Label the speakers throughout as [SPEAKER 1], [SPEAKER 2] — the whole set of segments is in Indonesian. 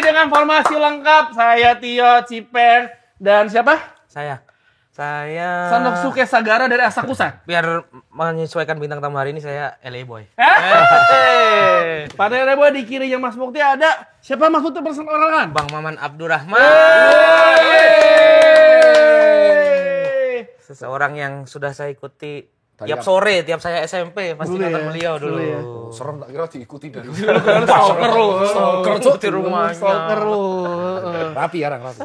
[SPEAKER 1] Dengan formasi lengkap, saya Tio Cipen dan siapa?
[SPEAKER 2] Saya
[SPEAKER 1] Santosuke Sagara dari Asakusa.
[SPEAKER 2] Biar menyesuaikan bintang tamu hari ini saya LA Boy.
[SPEAKER 1] Pada LA Boy di kirinya Mas Mukti ada siapa Mas Mukti perkenalkan?
[SPEAKER 2] Bang Maman Abdurrahman. Seseorang yang sudah saya ikuti tiap sore, tiap saya SMP pasti nonton beliau dulu.
[SPEAKER 1] Ya.
[SPEAKER 3] Serem tak kira diikuti dari.
[SPEAKER 1] Stalker lu.
[SPEAKER 2] Stalker di rumahnya.
[SPEAKER 1] Stalker lu.
[SPEAKER 3] Rapi ya, rapi.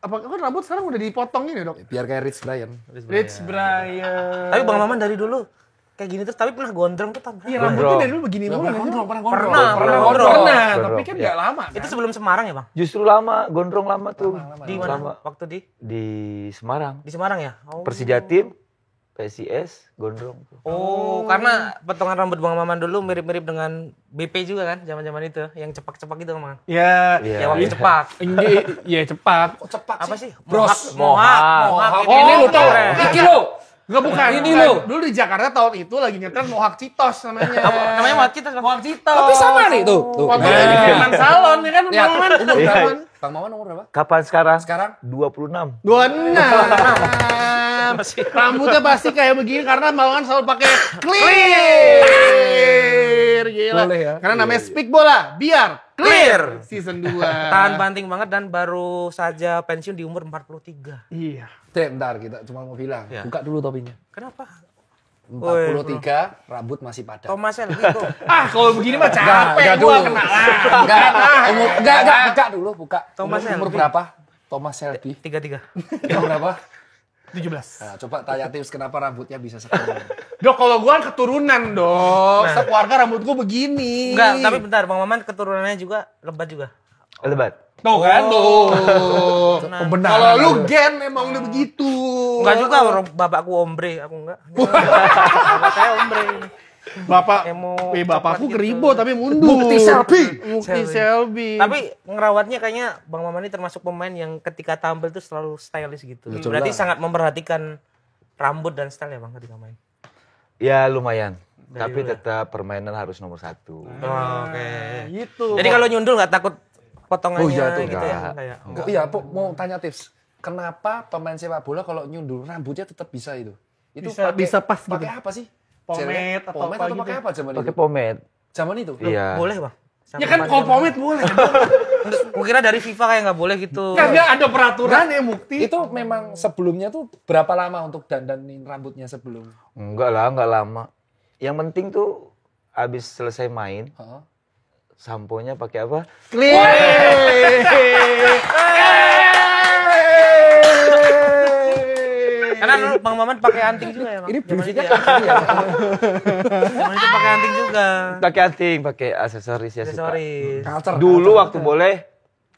[SPEAKER 1] Apakah rambut sekarang udah dipotong ini, Dok?
[SPEAKER 3] Biar kayak Rich Brian.
[SPEAKER 1] Rich Brian.
[SPEAKER 2] Tapi Bang Maman dari dulu kayak gini terus, tapi pernah gondrong tuh tahun berapa?
[SPEAKER 1] Iya, rambutnya dari dulu begini mulu.
[SPEAKER 2] Pernah
[SPEAKER 1] Pernah, tapi kan nggak lama.
[SPEAKER 2] Itu sebelum Semarang ya, Bang?
[SPEAKER 4] Justru lama, gondrong lama tuh.
[SPEAKER 2] Di mana? Waktu
[SPEAKER 4] di Semarang.
[SPEAKER 2] di Semarang ya? Oh.
[SPEAKER 4] Persija Tim, PSIS, gondrong.
[SPEAKER 2] Oh, karena potongan rambut Bang Maman dulu mirip-mirip dengan BP juga kan, zaman-zaman itu, yang cepak-cepak gitu, Bang.
[SPEAKER 1] Ya,
[SPEAKER 2] Ya, waktu cepak.
[SPEAKER 1] Iya cepak.
[SPEAKER 3] Cepak
[SPEAKER 2] Apa sih?
[SPEAKER 3] Bros.
[SPEAKER 2] Mohak.
[SPEAKER 1] Ini lu tahu?
[SPEAKER 3] Iki lo.
[SPEAKER 1] Enggak bukan.
[SPEAKER 3] Ini lo.
[SPEAKER 1] Dulu di Jakarta tahun itu lagi ngetren Mohak Citos namanya.
[SPEAKER 2] Namanya Mohak Citos.
[SPEAKER 1] Mohak Citos.
[SPEAKER 3] Tapi sama nih tuh.
[SPEAKER 1] Waktu di Preman Salon ya kan,
[SPEAKER 3] Ya,
[SPEAKER 1] Bang Maman.
[SPEAKER 3] umur berapa? Bang Maman umur berapa?
[SPEAKER 4] Kapan sekarang?
[SPEAKER 3] Sekarang
[SPEAKER 4] 26.
[SPEAKER 1] 26. Rambutnya pasti kayak begini karena Maman selalu pakai clear. Gila.
[SPEAKER 3] Boleh ya.
[SPEAKER 1] Karena namanya Speak Bola, biar
[SPEAKER 2] Clear.
[SPEAKER 1] Season 2.
[SPEAKER 2] Tahan banting banget dan baru saja pensiun di umur 43.
[SPEAKER 1] Iya.
[SPEAKER 3] bentar kita cuma mau bilang.
[SPEAKER 2] Ya.
[SPEAKER 3] Buka dulu topinya.
[SPEAKER 2] Kenapa?
[SPEAKER 3] 43, rambut masih padat.
[SPEAKER 2] Thomas Shelby tuh.
[SPEAKER 1] Kalau begini mah capek
[SPEAKER 3] dulu.
[SPEAKER 1] gua kenalan.
[SPEAKER 3] Enggak, buka dulu, buka.
[SPEAKER 2] Thomas
[SPEAKER 3] Umur
[SPEAKER 2] Shelby.
[SPEAKER 3] berapa? Thomas Shelby.
[SPEAKER 2] 33.
[SPEAKER 3] Umur berapa?
[SPEAKER 1] 17.
[SPEAKER 3] Nah, coba tanya tips kenapa rambutnya bisa seperti ini.
[SPEAKER 1] Dok, kalau gua kan keturunan, Dok. Sekeluarga rambut gua begini.
[SPEAKER 2] Enggak, tapi bentar, Bang Maman keturunannya juga lebat juga.
[SPEAKER 4] Lebat.
[SPEAKER 1] Tuh kan, tuh.
[SPEAKER 3] Pembenaran.
[SPEAKER 1] Kalau lu gen emang udah begitu.
[SPEAKER 2] Enggak juga, bapakku ombre, aku enggak. Bapak saya ombre.
[SPEAKER 1] Bapakku keribo tapi mundur.
[SPEAKER 3] Mukti Selby.
[SPEAKER 1] Mukti Selby.
[SPEAKER 2] Tapi ngerawatnya kayaknya Bang Maman ini termasuk pemain yang ketika tampil tuh selalu stylish gitu.
[SPEAKER 3] Betul
[SPEAKER 2] Berarti
[SPEAKER 3] lah.
[SPEAKER 2] sangat memperhatikan rambut dan style ya Bang ketika main.
[SPEAKER 4] Ya lumayan. Tapi tetap permainan harus nomor 1.
[SPEAKER 2] Oke.
[SPEAKER 1] gitu.
[SPEAKER 2] Jadi kalau nyundul nggak takut potongannya
[SPEAKER 3] Oh iya tuh,
[SPEAKER 2] gitu ya?
[SPEAKER 4] enggak.
[SPEAKER 2] Kayak.
[SPEAKER 3] Oh, iya, mau tanya tips. Kenapa pemain sepak bola kalau nyundul rambutnya tetap bisa itu? Itu
[SPEAKER 1] Bisa pas gitu.
[SPEAKER 3] Pakai apa sih?
[SPEAKER 1] Pomade atau
[SPEAKER 3] Pomade
[SPEAKER 1] apa
[SPEAKER 3] atau
[SPEAKER 1] gitu.
[SPEAKER 3] pakai apa zaman
[SPEAKER 4] Pakai
[SPEAKER 3] itu?
[SPEAKER 4] pomade.
[SPEAKER 3] Zaman itu?
[SPEAKER 4] Iya.
[SPEAKER 2] Boleh Bang?
[SPEAKER 1] Ya kan kalau pomade boleh.
[SPEAKER 2] Gue kira dari FIFA kayak nggak boleh gitu.
[SPEAKER 1] Kan nggak ada peraturan ya Mukti.
[SPEAKER 3] Itu memang sebelumnya tuh berapa lama untuk dandanin rambutnya sebelum?
[SPEAKER 4] Enggak lama. Yang penting tuh abis selesai main,
[SPEAKER 3] Heeh.
[SPEAKER 4] samponya pakai apa?
[SPEAKER 2] Karena dulu Bang Maman pakai anting juga ya Bang?
[SPEAKER 3] Ini briefingnya
[SPEAKER 2] Zaman itu
[SPEAKER 3] ya.
[SPEAKER 2] Zaman itu pakai anting juga.
[SPEAKER 4] Pakai anting, pakai aksesoris ya suka.
[SPEAKER 2] Aksesoris.
[SPEAKER 4] Dulu waktu boleh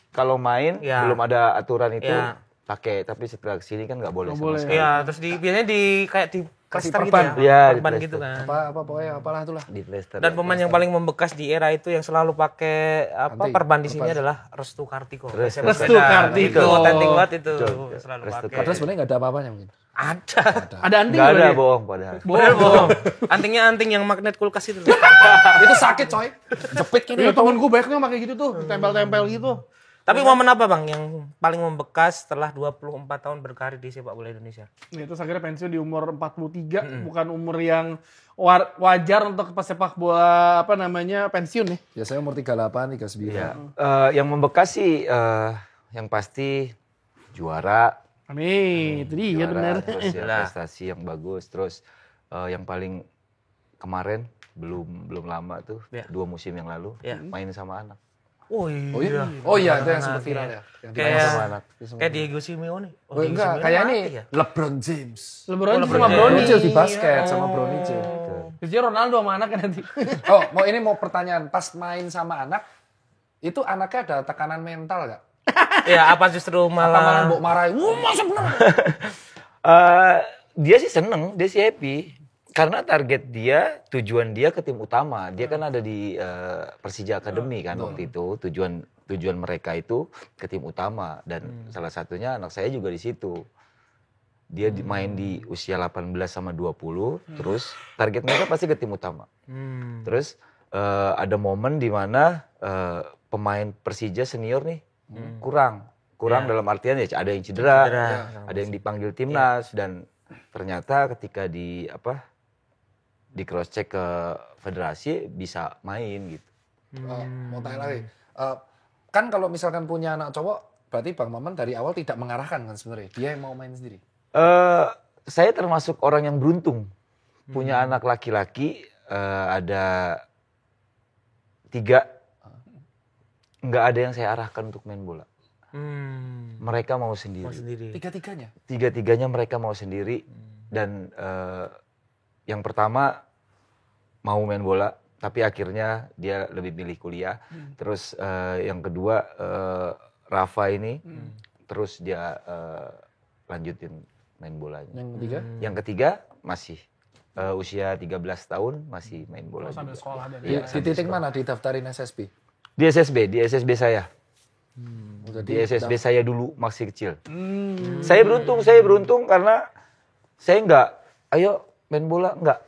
[SPEAKER 4] kalau main
[SPEAKER 2] Ya.
[SPEAKER 4] belum ada aturan itu
[SPEAKER 2] Ya.
[SPEAKER 4] pakai, tapi setelah kesini kan nggak boleh
[SPEAKER 1] Nggak
[SPEAKER 4] sama
[SPEAKER 1] boleh.
[SPEAKER 4] sekali.
[SPEAKER 2] Iya, terus kayak di
[SPEAKER 3] Kasih
[SPEAKER 2] plester gitu
[SPEAKER 3] perban.
[SPEAKER 2] ya.
[SPEAKER 4] Iya, di
[SPEAKER 2] Perban
[SPEAKER 4] plester.
[SPEAKER 2] gitu kan.
[SPEAKER 3] Apa pokoknya apalah itulah.
[SPEAKER 4] Di plester.
[SPEAKER 2] Dan pemain yang paling membekas di era itu yang selalu pakai
[SPEAKER 3] Anting.
[SPEAKER 2] perban di sini adalah Restu Kartiko.
[SPEAKER 4] Restu
[SPEAKER 1] Kartiko.
[SPEAKER 2] Itu otentik banget itu.
[SPEAKER 4] Betul.
[SPEAKER 2] Selalu
[SPEAKER 4] Restu
[SPEAKER 2] pakai.
[SPEAKER 3] Padahal sebenarnya nggak ada apa-apanya mungkin.
[SPEAKER 2] Ada.
[SPEAKER 1] Ada anting
[SPEAKER 4] Nggak ada
[SPEAKER 1] nggak dia?
[SPEAKER 4] bohong padahal.
[SPEAKER 2] Bener bohong. Antingnya anting yang magnet kulkas itu.
[SPEAKER 3] Itu sakit coy. Jepit kan.
[SPEAKER 1] Iya, temen gue banyaknya pakai gitu tuh, tempel-tempel gitu.
[SPEAKER 2] Tapi momen apa Bang yang paling membekas setelah 24 tahun berkarir di sepak bola Indonesia?
[SPEAKER 1] Ya, terus akhirnya pensiun di umur 43, bukan umur yang wajar untuk pesepak bola pensiun ya.
[SPEAKER 3] Biasanya umur 38, 39.
[SPEAKER 4] Iya. Yang membekas sih yang pasti juara.
[SPEAKER 1] Amin, itu dia
[SPEAKER 4] Juara,
[SPEAKER 1] benar.
[SPEAKER 4] terus ya,
[SPEAKER 2] Lah.
[SPEAKER 4] prestasi yang bagus, terus yang paling kemarin belum lama tuh
[SPEAKER 2] Ya.
[SPEAKER 4] 2 musim yang lalu
[SPEAKER 2] Ya.
[SPEAKER 4] main sama anak.
[SPEAKER 2] Oh iya.
[SPEAKER 3] Oh iya, itu yang sempat viral ya. Yang
[SPEAKER 2] Kayak
[SPEAKER 4] sama anak.
[SPEAKER 2] kayak Diego Simeone.
[SPEAKER 3] Oh, enggak, kayak ini LeBron James.
[SPEAKER 1] LeBron
[SPEAKER 2] LeBron
[SPEAKER 1] sama
[SPEAKER 2] James.
[SPEAKER 1] Brony.
[SPEAKER 3] Bocil di basket sama Bronny James.
[SPEAKER 1] Jadi Ronaldo sama anaknya nanti.
[SPEAKER 3] Oh, mau pertanyaan. Pas main sama anak, itu anaknya ada tekanan mental nggak?
[SPEAKER 2] Ya apa justru
[SPEAKER 3] Apa malah
[SPEAKER 2] malah
[SPEAKER 3] mbok marahin? Masa bener?
[SPEAKER 4] Dia sih seneng, dia sih happy. Karena target dia, tujuan dia ke tim utama. Dia kan ada di Persija Academy kan waktu itu. Tujuan mereka itu ke tim utama. Dan salah satunya anak saya juga di situ. Dia main di usia 18 sama 20. Terus target mereka pasti ke tim utama. Terus ada momen di mana pemain Persija senior nih kurang dalam artian ya ada yang cedera. Ada yang dipanggil timnas dan ternyata ketika di cross check ke federasi bisa main gitu.
[SPEAKER 3] Mau tanya lagi. Kan kalau misalkan punya anak cowok, berarti Bang Maman dari awal tidak mengarahkan kan sebenarnya. Dia yang mau main sendiri.
[SPEAKER 4] Saya termasuk orang yang beruntung punya anak laki-laki, ada 3, nggak ada yang saya arahkan untuk main bola. Mereka mau sendiri.
[SPEAKER 3] Tiga-tiganya?
[SPEAKER 4] Tiga-tiganya mereka mau sendiri. Dan yang pertama mau main bola, tapi akhirnya dia lebih milih kuliah. Terus yang kedua Rafa ini, terus dia lanjutin main bolanya.
[SPEAKER 3] Yang ketiga?
[SPEAKER 4] Yang ketiga masih usia 13 tahun masih main bola.
[SPEAKER 1] Sambil
[SPEAKER 4] Juga.
[SPEAKER 1] sekolah dan
[SPEAKER 3] Di titik mana didaftarin SSB?
[SPEAKER 4] Di SSB saya.
[SPEAKER 3] Jadi
[SPEAKER 4] Di SSB saya dulu masih kecil. Saya beruntung karena saya enggak, ayo main bola enggak.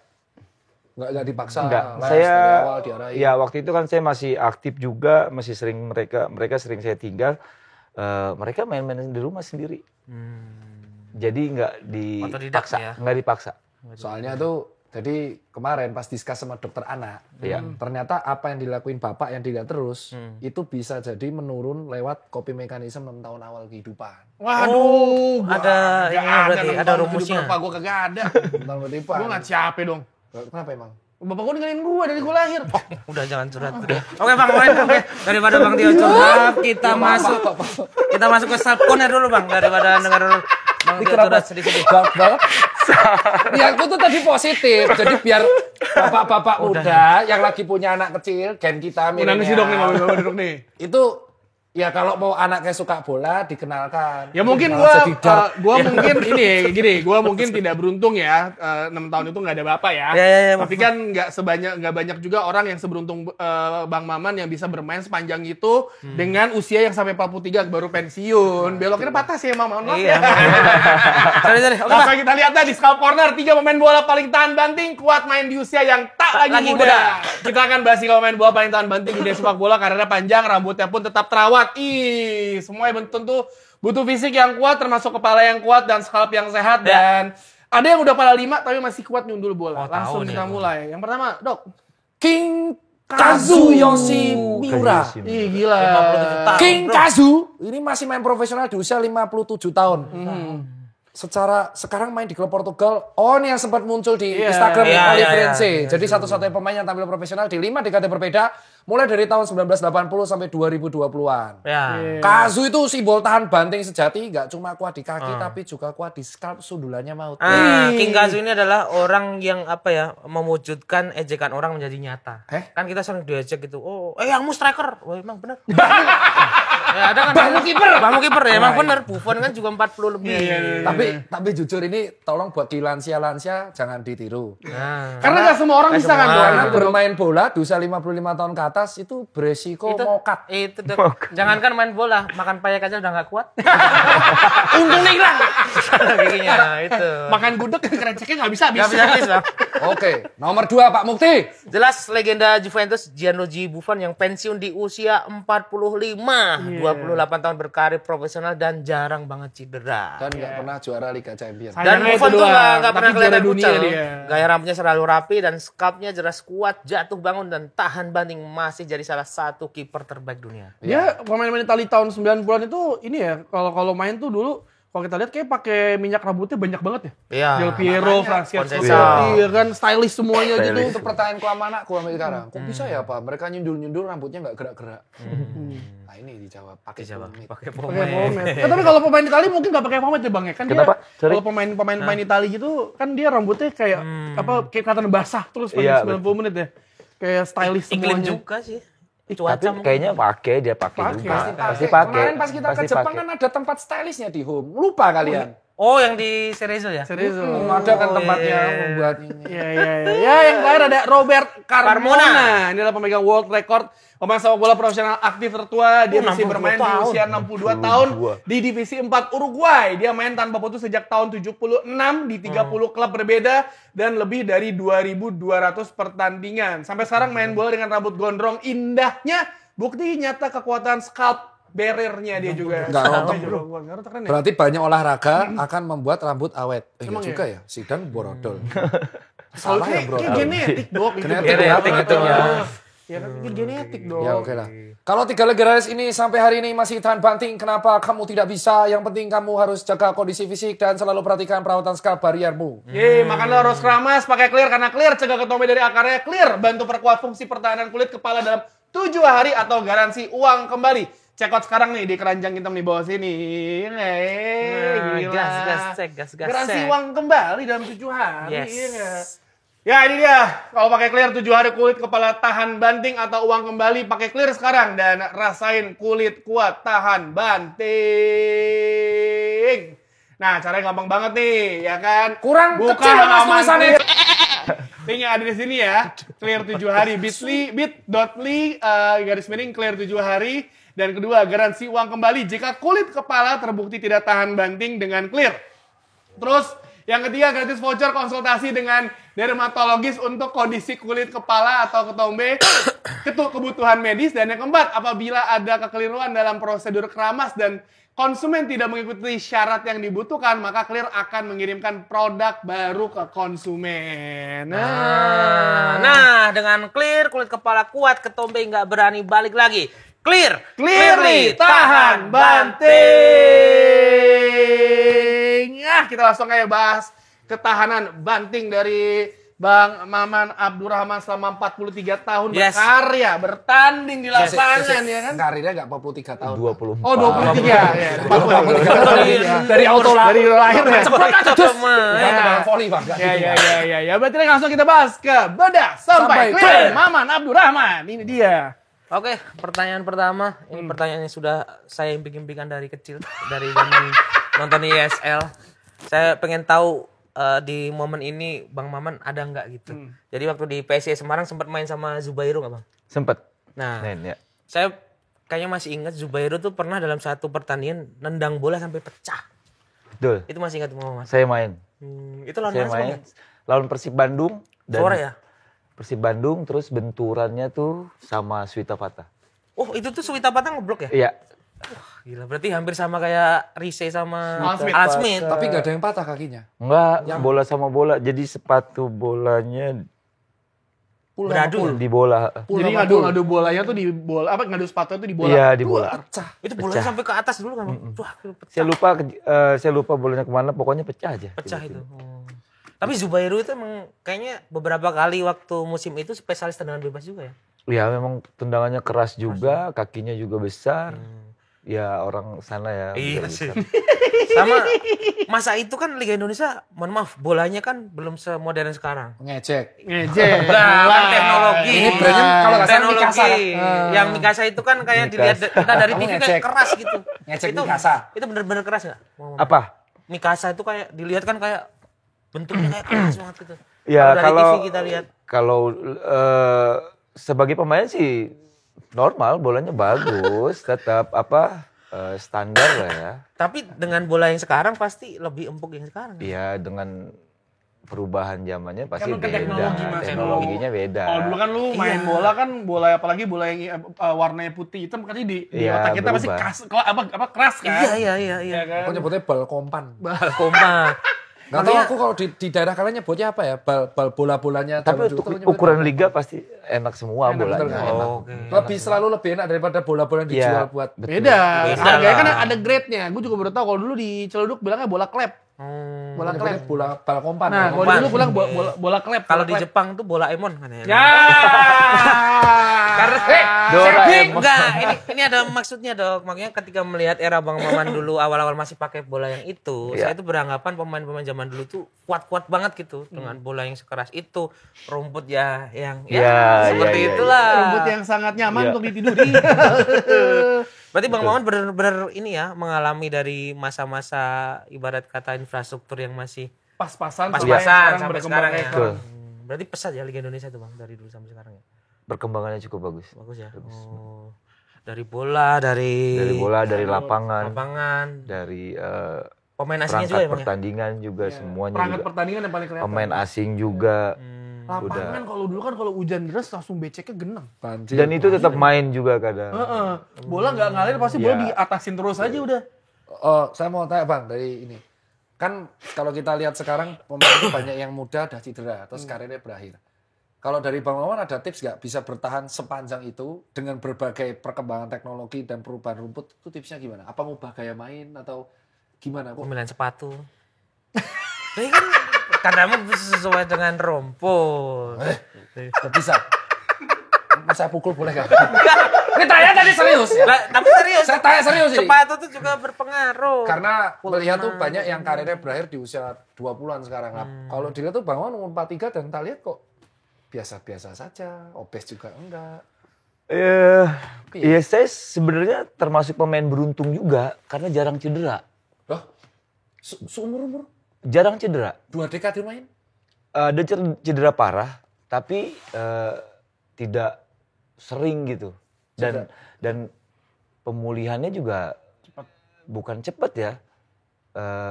[SPEAKER 3] nggak dipaksa.
[SPEAKER 4] Enggak.
[SPEAKER 3] Les
[SPEAKER 4] Saya
[SPEAKER 3] dari awal diarahin.
[SPEAKER 4] ya waktu itu kan saya masih aktif juga, masih sering mereka sering saya tinggal. Mereka main-main di rumah sendiri. Jadi nggak
[SPEAKER 2] Otodidak
[SPEAKER 4] dipaksa,
[SPEAKER 2] ya?
[SPEAKER 4] nggak dipaksa.
[SPEAKER 3] Soalnya tuh jadi kemarin pas diskus sama dokter anak,
[SPEAKER 4] Iya.
[SPEAKER 3] ternyata apa yang dilakuin bapak yang tidak terus itu bisa jadi menurun lewat coping mechanism 6 tahun awal kehidupan.
[SPEAKER 1] Waduh,
[SPEAKER 2] ada
[SPEAKER 1] nggak
[SPEAKER 2] ininya berarti,
[SPEAKER 1] 6
[SPEAKER 2] ada
[SPEAKER 1] tahun
[SPEAKER 2] rumusnya.
[SPEAKER 1] kehidupan Bapak gue kagak ada.
[SPEAKER 3] 6 tahun kehidupan.
[SPEAKER 1] Gue nggak capek dong.
[SPEAKER 3] Kenapa emang?
[SPEAKER 1] Bapak gue ninggalin gue dari gue lahir.
[SPEAKER 2] Udah jangan curhat. Oke Bang, oke. Daripada Bang Tio curhat, kita masuk ke subcorner dulu Bang, daripada dengar Bang Tio curhat sedikit.
[SPEAKER 3] Galak banget. Niatku tuh tadi positif. Jadi biar bapak-bapak muda yang lagi punya anak kecil, gen kita
[SPEAKER 1] Nangis dong nih,
[SPEAKER 3] milenial,
[SPEAKER 1] Bapak duduk nih.
[SPEAKER 3] itu ya kalau mau anaknya suka bola dikenalkan.
[SPEAKER 1] Ya mungkin
[SPEAKER 3] Malah jadi dark.
[SPEAKER 1] gua mungkin gini, gua mungkin tidak beruntung ya. 6 tahun itu nggak ada bapak ya.
[SPEAKER 2] Ya.
[SPEAKER 1] Tapi kan nggak banyak juga orang yang seberuntung Bang Maman yang bisa bermain sepanjang itu dengan usia yang sampai 43 baru pensiun. Beloknya patah sih emang, mohon maaf
[SPEAKER 2] Iya.
[SPEAKER 1] ya.
[SPEAKER 2] Sorry. Oke Bang.
[SPEAKER 1] Langsung kita lihat dah di Scalp Corner 3 pemain bola paling tahan banting kuat main di usia yang tak lagi muda. Kita akan bahas 3 pemain bola paling tahan banting di dunia sepak bola, karirnya panjang, rambutnya pun tetap terawat. Semuanya tentu butuh fisik yang kuat, termasuk kepala yang kuat dan scalp yang sehat. Dan ada yang udah kepala 5 tapi masih kuat nyundul bola.
[SPEAKER 2] Oh,
[SPEAKER 1] Langsung
[SPEAKER 2] tahu
[SPEAKER 1] kita
[SPEAKER 2] nih.
[SPEAKER 1] mulai. Yang pertama, Dok.
[SPEAKER 3] King Kazuyoshi Miura.
[SPEAKER 1] Ih, gila.
[SPEAKER 2] 57 tahun.
[SPEAKER 3] King Kazu ini masih main profesional di usia 57 tahun. Secara sekarang main di klub Portugal. Oh, ini yang sempat muncul di Instagram
[SPEAKER 2] Iya,
[SPEAKER 3] Oliverense.
[SPEAKER 2] iya.
[SPEAKER 3] Jadi satu-satunya pemain yang tampil profesional di 5 dekade berbeda mulai dari tahun 1980 sampai 2020-an.
[SPEAKER 2] Ya.
[SPEAKER 3] Kazu itu simbol tahan banting sejati, nggak cuma kuat di kaki tapi juga kuat di scalp, sundulannya maut.
[SPEAKER 2] King Kazu ini adalah orang yang mewujudkan ejekan orang menjadi nyata. Kan kita sering diejek gitu. Oh, kamu striker. Oh, emang benar. Ya ada kan. Bamu kiper ya, emang benar. Buffon kan juga 40 lebih.
[SPEAKER 3] Tapi jujur ini tolong buat di lansia-lansia jangan ditiru.
[SPEAKER 2] Nah,
[SPEAKER 1] Karena nggak semua orang bisa kan, Dok.
[SPEAKER 3] Karena bermain bola di usia 55 tahun ke atas itu beresiko mokat.
[SPEAKER 2] itu jangankan main bola, makan payek aja udah nggak kuat. Untung nih hilang. Giginya itu.
[SPEAKER 1] Makan gudeg kereceknya nggak bisa habis.
[SPEAKER 2] Nggak bisa habis, Bang.
[SPEAKER 3] Oke, nomor 2 Pak Mukti.
[SPEAKER 2] Jelas legenda Juventus Gianluigi Buffon yang pensiun di usia 45. 28 tahun berkarir profesional dan jarang banget cedera.
[SPEAKER 3] Dan nggak pernah juara Liga Champions.
[SPEAKER 2] Dan
[SPEAKER 1] Sayangnya
[SPEAKER 2] Buffon
[SPEAKER 1] itu
[SPEAKER 2] tuh
[SPEAKER 1] doang,
[SPEAKER 2] nggak pernah
[SPEAKER 1] tapi juara
[SPEAKER 2] kelihatan
[SPEAKER 1] dunia
[SPEAKER 2] kucel.
[SPEAKER 1] dia.
[SPEAKER 2] Gaya rambutnya selalu rapi dan scalpnya jelas kuat, jatuh bangun dan tahan banting, masih jadi salah satu kiper terbaik dunia.
[SPEAKER 1] Dia pemain-pemain Itali tahun 90-an itu ini ya, kalau main tuh dulu kalau kita lihat kayak pakai minyak rambutnya banyak banget ya.
[SPEAKER 2] Iya.
[SPEAKER 1] Del Piero, Francesco
[SPEAKER 2] Conceição.
[SPEAKER 1] iya kan, stylish semuanya gitu.
[SPEAKER 3] Itu pertanyaanku sama anakku sampai sekarang. Kok bisa ya Pak? Mereka nyundul-nyundul rambutnya nggak gerak-gerak. Nah ini dijawab pakai pomade.
[SPEAKER 2] Pakai
[SPEAKER 1] Pakai pomade. Tapi kalau pemain Italia mungkin nggak pakai pomade ya Bang ya. Kan
[SPEAKER 4] Kenapa?
[SPEAKER 1] dia
[SPEAKER 4] Sorry.
[SPEAKER 1] kalau pemain Italia gitu kan dia rambutnya kayak kayak kelihatan basah terus
[SPEAKER 4] Iya,
[SPEAKER 1] 90 menit ya. Kayak stylish
[SPEAKER 2] Iklim
[SPEAKER 1] semuanya.
[SPEAKER 2] juga sih.
[SPEAKER 4] Tapi
[SPEAKER 2] Cuaca mungkin.
[SPEAKER 4] kayaknya dia pakai juga. Pasti pakai.
[SPEAKER 3] Kemarin pas kita ke Jepang kan ada tempat stylishnya di home. Lupa kalian.
[SPEAKER 2] Oh, yang di Cerezo ya?
[SPEAKER 1] Serius.
[SPEAKER 3] Ada kan tempatnya membuat ini.
[SPEAKER 1] Ya, yang terakhir ada Robert Carmona. Ini adalah pemegang world record pemain sepak bola profesional aktif tertua. Dia masih bermain di usia 62 tahun di divisi 4 Uruguay. Dia main tanpa putus sejak tahun 76 di 30 klub berbeda dan lebih dari 2.200 pertandingan. Sampai sekarang main bola dengan rambut gondrong indahnya. Bukti nyata kekuatan scalp barrier-nya dia juga.
[SPEAKER 3] Nggak rontok, bro.
[SPEAKER 1] Nggak rontok, keren ya?
[SPEAKER 3] Berarti banyak olahraga akan membuat rambut awet.
[SPEAKER 1] Emang
[SPEAKER 3] Iya juga ya. Zidane borodol.
[SPEAKER 1] Salah
[SPEAKER 3] Salah ya
[SPEAKER 1] kayak
[SPEAKER 3] brodol.
[SPEAKER 1] genetik dok.
[SPEAKER 3] Genetik
[SPEAKER 2] itu ya.
[SPEAKER 1] Ya kan genetik dong.
[SPEAKER 3] Ya oke lah. Kalau 3 legendaris ini sampai hari ini masih tahan banting, kenapa kamu tidak bisa? Yang penting kamu harus jaga kondisi fisik dan selalu perhatikan perawatan scalp barriermu.
[SPEAKER 1] Makanya harus keramas, pakai clear karena clear cegah ketombe dari akarnya, clear bantu perkuat fungsi pertahanan kulit kepala dalam 7 hari atau garansi uang kembali. Check out sekarang nih di keranjang hitam di bawah sini. Gila.
[SPEAKER 2] Gas.
[SPEAKER 1] Garansi uang kembali dalam 7 hari.
[SPEAKER 2] Yes.
[SPEAKER 1] Iya nggak? Ya ini dia, kalau pakai clear 7 hari kulit kepala tahan banting atau uang kembali, pakai clear sekarang dan rasain kulit kuat tahan banting. Nah caranya gampang banget nih, ya kan?
[SPEAKER 3] Kurang kecil ya, Mas, tulisannya.
[SPEAKER 1] Link yang ada di sini ya, clear 7 hari, bit.ly garis miring clear 7 hari. Dan kedua, garansi uang kembali jika kulit kepala terbukti tidak tahan banting dengan clear. Terus yang ketiga, gratis voucher konsultasi dengan dermatologis untuk kondisi kulit kepala atau ketombe, kebutuhan medis. Dan yang keempat, apabila ada kekeliruan dalam prosedur keramas dan konsumen tidak mengikuti syarat yang dibutuhkan, maka Clear akan mengirimkan produk baru ke konsumen.
[SPEAKER 2] Nah, dengan Clear, kulit kepala kuat, ketombe nggak berani balik lagi. Clear,
[SPEAKER 1] Clearly tahan banting. Kita langsung kayak bahas ketahanan banting dari Bang Maman Abdurrahman selama 43 tahun berkarya, bertanding di lapangan ya kan?
[SPEAKER 3] Karirnya nggak 43 tahun.
[SPEAKER 4] 24.
[SPEAKER 1] Oh 23. 43 tahun.
[SPEAKER 3] Dari auto
[SPEAKER 1] Dari lahir ya.
[SPEAKER 3] Volley, Bang.
[SPEAKER 1] Ya. Berarti langsung kita bahas ke bedah sampai clear Maman Abdurrahman. Ini dia.
[SPEAKER 2] Oke, pertanyaan pertama. Ini pertanyaan yang sudah saya impikan dari kecil. Dari zaman nonton ISL. Saya pengen tahu di momen ini Bang Maman ada nggak gitu. Jadi waktu di PSIS Semarang sempat main sama Zubairo nggak Bang?
[SPEAKER 4] Sempet.
[SPEAKER 2] Nah,
[SPEAKER 4] Ya.
[SPEAKER 2] saya kayaknya masih ingat Zubairo tuh pernah dalam satu pertandingan nendang bola sampai pecah.
[SPEAKER 4] Betul.
[SPEAKER 2] Itu masih ingat Mas?
[SPEAKER 4] Saya main.
[SPEAKER 2] Itu lawan
[SPEAKER 4] Saya
[SPEAKER 2] mana
[SPEAKER 4] main lawan Persib Bandung.
[SPEAKER 2] Sore ya?
[SPEAKER 4] Persib Bandung, terus benturannya tuh sama Swita Fata.
[SPEAKER 2] Oh, itu tuh Swita Patang ngeblok ya?
[SPEAKER 4] Iya.
[SPEAKER 2] Gila, berarti hampir sama kayak Rize sama
[SPEAKER 1] Alan
[SPEAKER 2] Smith.
[SPEAKER 3] Tapi nggak ada yang patah kakinya.
[SPEAKER 4] Enggak, bola sama bola. Jadi sepatu bolanya
[SPEAKER 2] Beradu.
[SPEAKER 4] di bola.
[SPEAKER 1] Jadi ngadu bolanya tuh di bola, ngadu sepatu itu di bola.
[SPEAKER 4] Iya, di bola.
[SPEAKER 3] Pecah.
[SPEAKER 2] Itu bolanya sampai ke atas dulu kan? Wah, pecah.
[SPEAKER 4] Saya lupa bolanya kemana, pokoknya pecah aja.
[SPEAKER 2] Pecah itu. Tapi Zubairo itu emang kayaknya beberapa kali waktu musim itu spesialis tendangan bebas juga ya?
[SPEAKER 4] Ya memang tendangannya keras juga, kakinya juga besar. Ya orang sana ya.
[SPEAKER 2] Iya
[SPEAKER 4] besar.
[SPEAKER 2] sih. Sama masa itu kan Liga Indonesia, mohon maaf, bolanya kan belum semodern sekarang.
[SPEAKER 3] Ngejek.
[SPEAKER 2] Kan teknologi.
[SPEAKER 3] Ini brandnya kalau nggak salah
[SPEAKER 2] teknologi.
[SPEAKER 3] Mikasa.
[SPEAKER 2] Yang Mikasa itu kan kayak dilihat kita dari TV kayak keras gitu.
[SPEAKER 3] Ngecek
[SPEAKER 2] itu,
[SPEAKER 3] Mikasa.
[SPEAKER 2] Itu bener-bener keras nggak?
[SPEAKER 4] Apa?
[SPEAKER 2] Mikasa itu kayak dilihat kan kayak bentuknya kayak keras banget gitu.
[SPEAKER 4] Ya
[SPEAKER 2] dari
[SPEAKER 4] kalau
[SPEAKER 2] TV kita lihat.
[SPEAKER 4] Kalau sebagai pemain sih normal, bolanya bagus, tetap standar lah ya.
[SPEAKER 2] Tapi dengan bola yang sekarang pasti lebih empuk yang sekarang.
[SPEAKER 4] Iya, dengan perubahan zamannya pasti
[SPEAKER 1] Kan
[SPEAKER 4] beda.
[SPEAKER 1] teknologi, Mas.
[SPEAKER 4] Teknologinya beda.
[SPEAKER 1] Kalau dulu kan lu main bola kan apalagi bola yang warnanya putih hitam kan di
[SPEAKER 4] Iya,
[SPEAKER 1] otak kita pasti
[SPEAKER 4] berubah.
[SPEAKER 1] keras kan?
[SPEAKER 2] Iya.
[SPEAKER 1] Ya kan?
[SPEAKER 3] Aku nyebutnya bal kompan.
[SPEAKER 2] Koma.
[SPEAKER 3] Nggak tahu aku kalau di daerah kalian nyebutnya apa ya? Bal bola-bolanya.
[SPEAKER 4] Tapi
[SPEAKER 3] Jalan
[SPEAKER 4] untuk
[SPEAKER 3] Juta nyebutnya
[SPEAKER 4] ukuran
[SPEAKER 3] apa?
[SPEAKER 4] liga pasti enak semua
[SPEAKER 1] Enak,
[SPEAKER 4] bolanya.
[SPEAKER 1] betul.
[SPEAKER 4] Enak.
[SPEAKER 3] Lebih selalu lebih enak daripada bola-bola yang dijual
[SPEAKER 4] Iya,
[SPEAKER 3] buat.
[SPEAKER 4] betul.
[SPEAKER 1] Beda.
[SPEAKER 2] Beda
[SPEAKER 1] Harganya kan
[SPEAKER 2] lah.
[SPEAKER 1] ada grade-nya. Gue juga baru tahu kalau dulu di Celeduk bilangnya bola klep. Bola
[SPEAKER 3] Nyebutnya
[SPEAKER 1] klep.
[SPEAKER 3] bola bal kompan.
[SPEAKER 1] Nah,
[SPEAKER 3] Bal
[SPEAKER 1] kalau
[SPEAKER 3] kompan.
[SPEAKER 1] dulu bilang bola klep.
[SPEAKER 2] Kalau
[SPEAKER 1] bola
[SPEAKER 2] di
[SPEAKER 1] klep.
[SPEAKER 2] Jepang tuh bola Emon kan ya.
[SPEAKER 1] Ya.
[SPEAKER 2] Karena
[SPEAKER 4] Doraemon.
[SPEAKER 2] enggak, ini ada maksudnya dok. Makanya ketika melihat era Bang Maman dulu awal-awal masih pakai bola yang itu,
[SPEAKER 4] Iya.
[SPEAKER 2] saya itu beranggapan pemain-pemain zaman dulu tuh kuat-kuat banget gitu dengan bola yang sekeras itu, rumput ya yang
[SPEAKER 4] Iya,
[SPEAKER 2] seperti
[SPEAKER 4] iya, iya,
[SPEAKER 2] itulah.
[SPEAKER 1] Rumput yang sangat nyaman
[SPEAKER 4] Iya.
[SPEAKER 1] untuk ditiduri.
[SPEAKER 2] Berarti Bang Maman benar-benar ini ya mengalami dari masa-masa ibarat kata infrastruktur yang masih
[SPEAKER 1] Pas-pasan
[SPEAKER 2] pas-pasan sampai sekarang ya.
[SPEAKER 4] Betul.
[SPEAKER 2] Berarti pesat ya Liga Indonesia itu Bang dari dulu sampai sekarang ya.
[SPEAKER 4] Perkembangannya cukup bagus.
[SPEAKER 2] Bagus ya. Oh. Dari bola, dari
[SPEAKER 4] Dari bola, dari lapangan,
[SPEAKER 2] lapangan,
[SPEAKER 4] dari
[SPEAKER 2] pemain asingnya juga
[SPEAKER 4] perangkat
[SPEAKER 2] ya Bang ya?
[SPEAKER 4] pertandingan juga semuanya
[SPEAKER 1] Perangkat
[SPEAKER 4] juga.
[SPEAKER 1] pertandingan yang paling kelihatan.
[SPEAKER 4] Pemain asing juga.
[SPEAKER 1] Lapangan kalau dulu kan kalau hujan deras langsung beceknya genang.
[SPEAKER 3] Banjir.
[SPEAKER 4] Dan itu tetap main juga kadang.
[SPEAKER 1] Heeh. Bola nggak ngalir pasti bola diatasin terus aja udah.
[SPEAKER 3] Oh, saya mau tanya Bang dari ini. Kan kalau kita lihat sekarang pemain itu banyak yang muda dah cedera terus karirnya berakhir. Kalau dari Bang Maman ada tips nggak bisa bertahan sepanjang itu dengan berbagai perkembangan teknologi dan perubahan rumput itu tipsnya gimana? Apa ngubah gaya main atau gimana? Kok
[SPEAKER 2] Pemilihan sepatu. Tapi kan kadang sesuai dengan rumput.
[SPEAKER 3] nggak bisa? Mau saya pukul boleh nggak? Ini tanya tadi serius ya?
[SPEAKER 2] Lah, tapi serius.
[SPEAKER 3] Saya tanya serius ini.
[SPEAKER 2] Sepatu tuh juga berpengaruh.
[SPEAKER 3] Karena melihat tuh banyak yang karirnya berakhir di usia 20-an sekarang. Nah, kalau dilihat tuh Bang Maman umur 43 dan kita lihat kok biasa-biasa saja, obes juga enggak.
[SPEAKER 4] Iya, saya sebenarnya termasuk pemain beruntung juga karena jarang cedera.
[SPEAKER 3] Loh, seumur-umur
[SPEAKER 4] Jarang cedera.
[SPEAKER 3] 2 dekade main?
[SPEAKER 4] Ada cedera parah, tapi tidak sering gitu. Dan pemulihannya juga bukan cepat ya.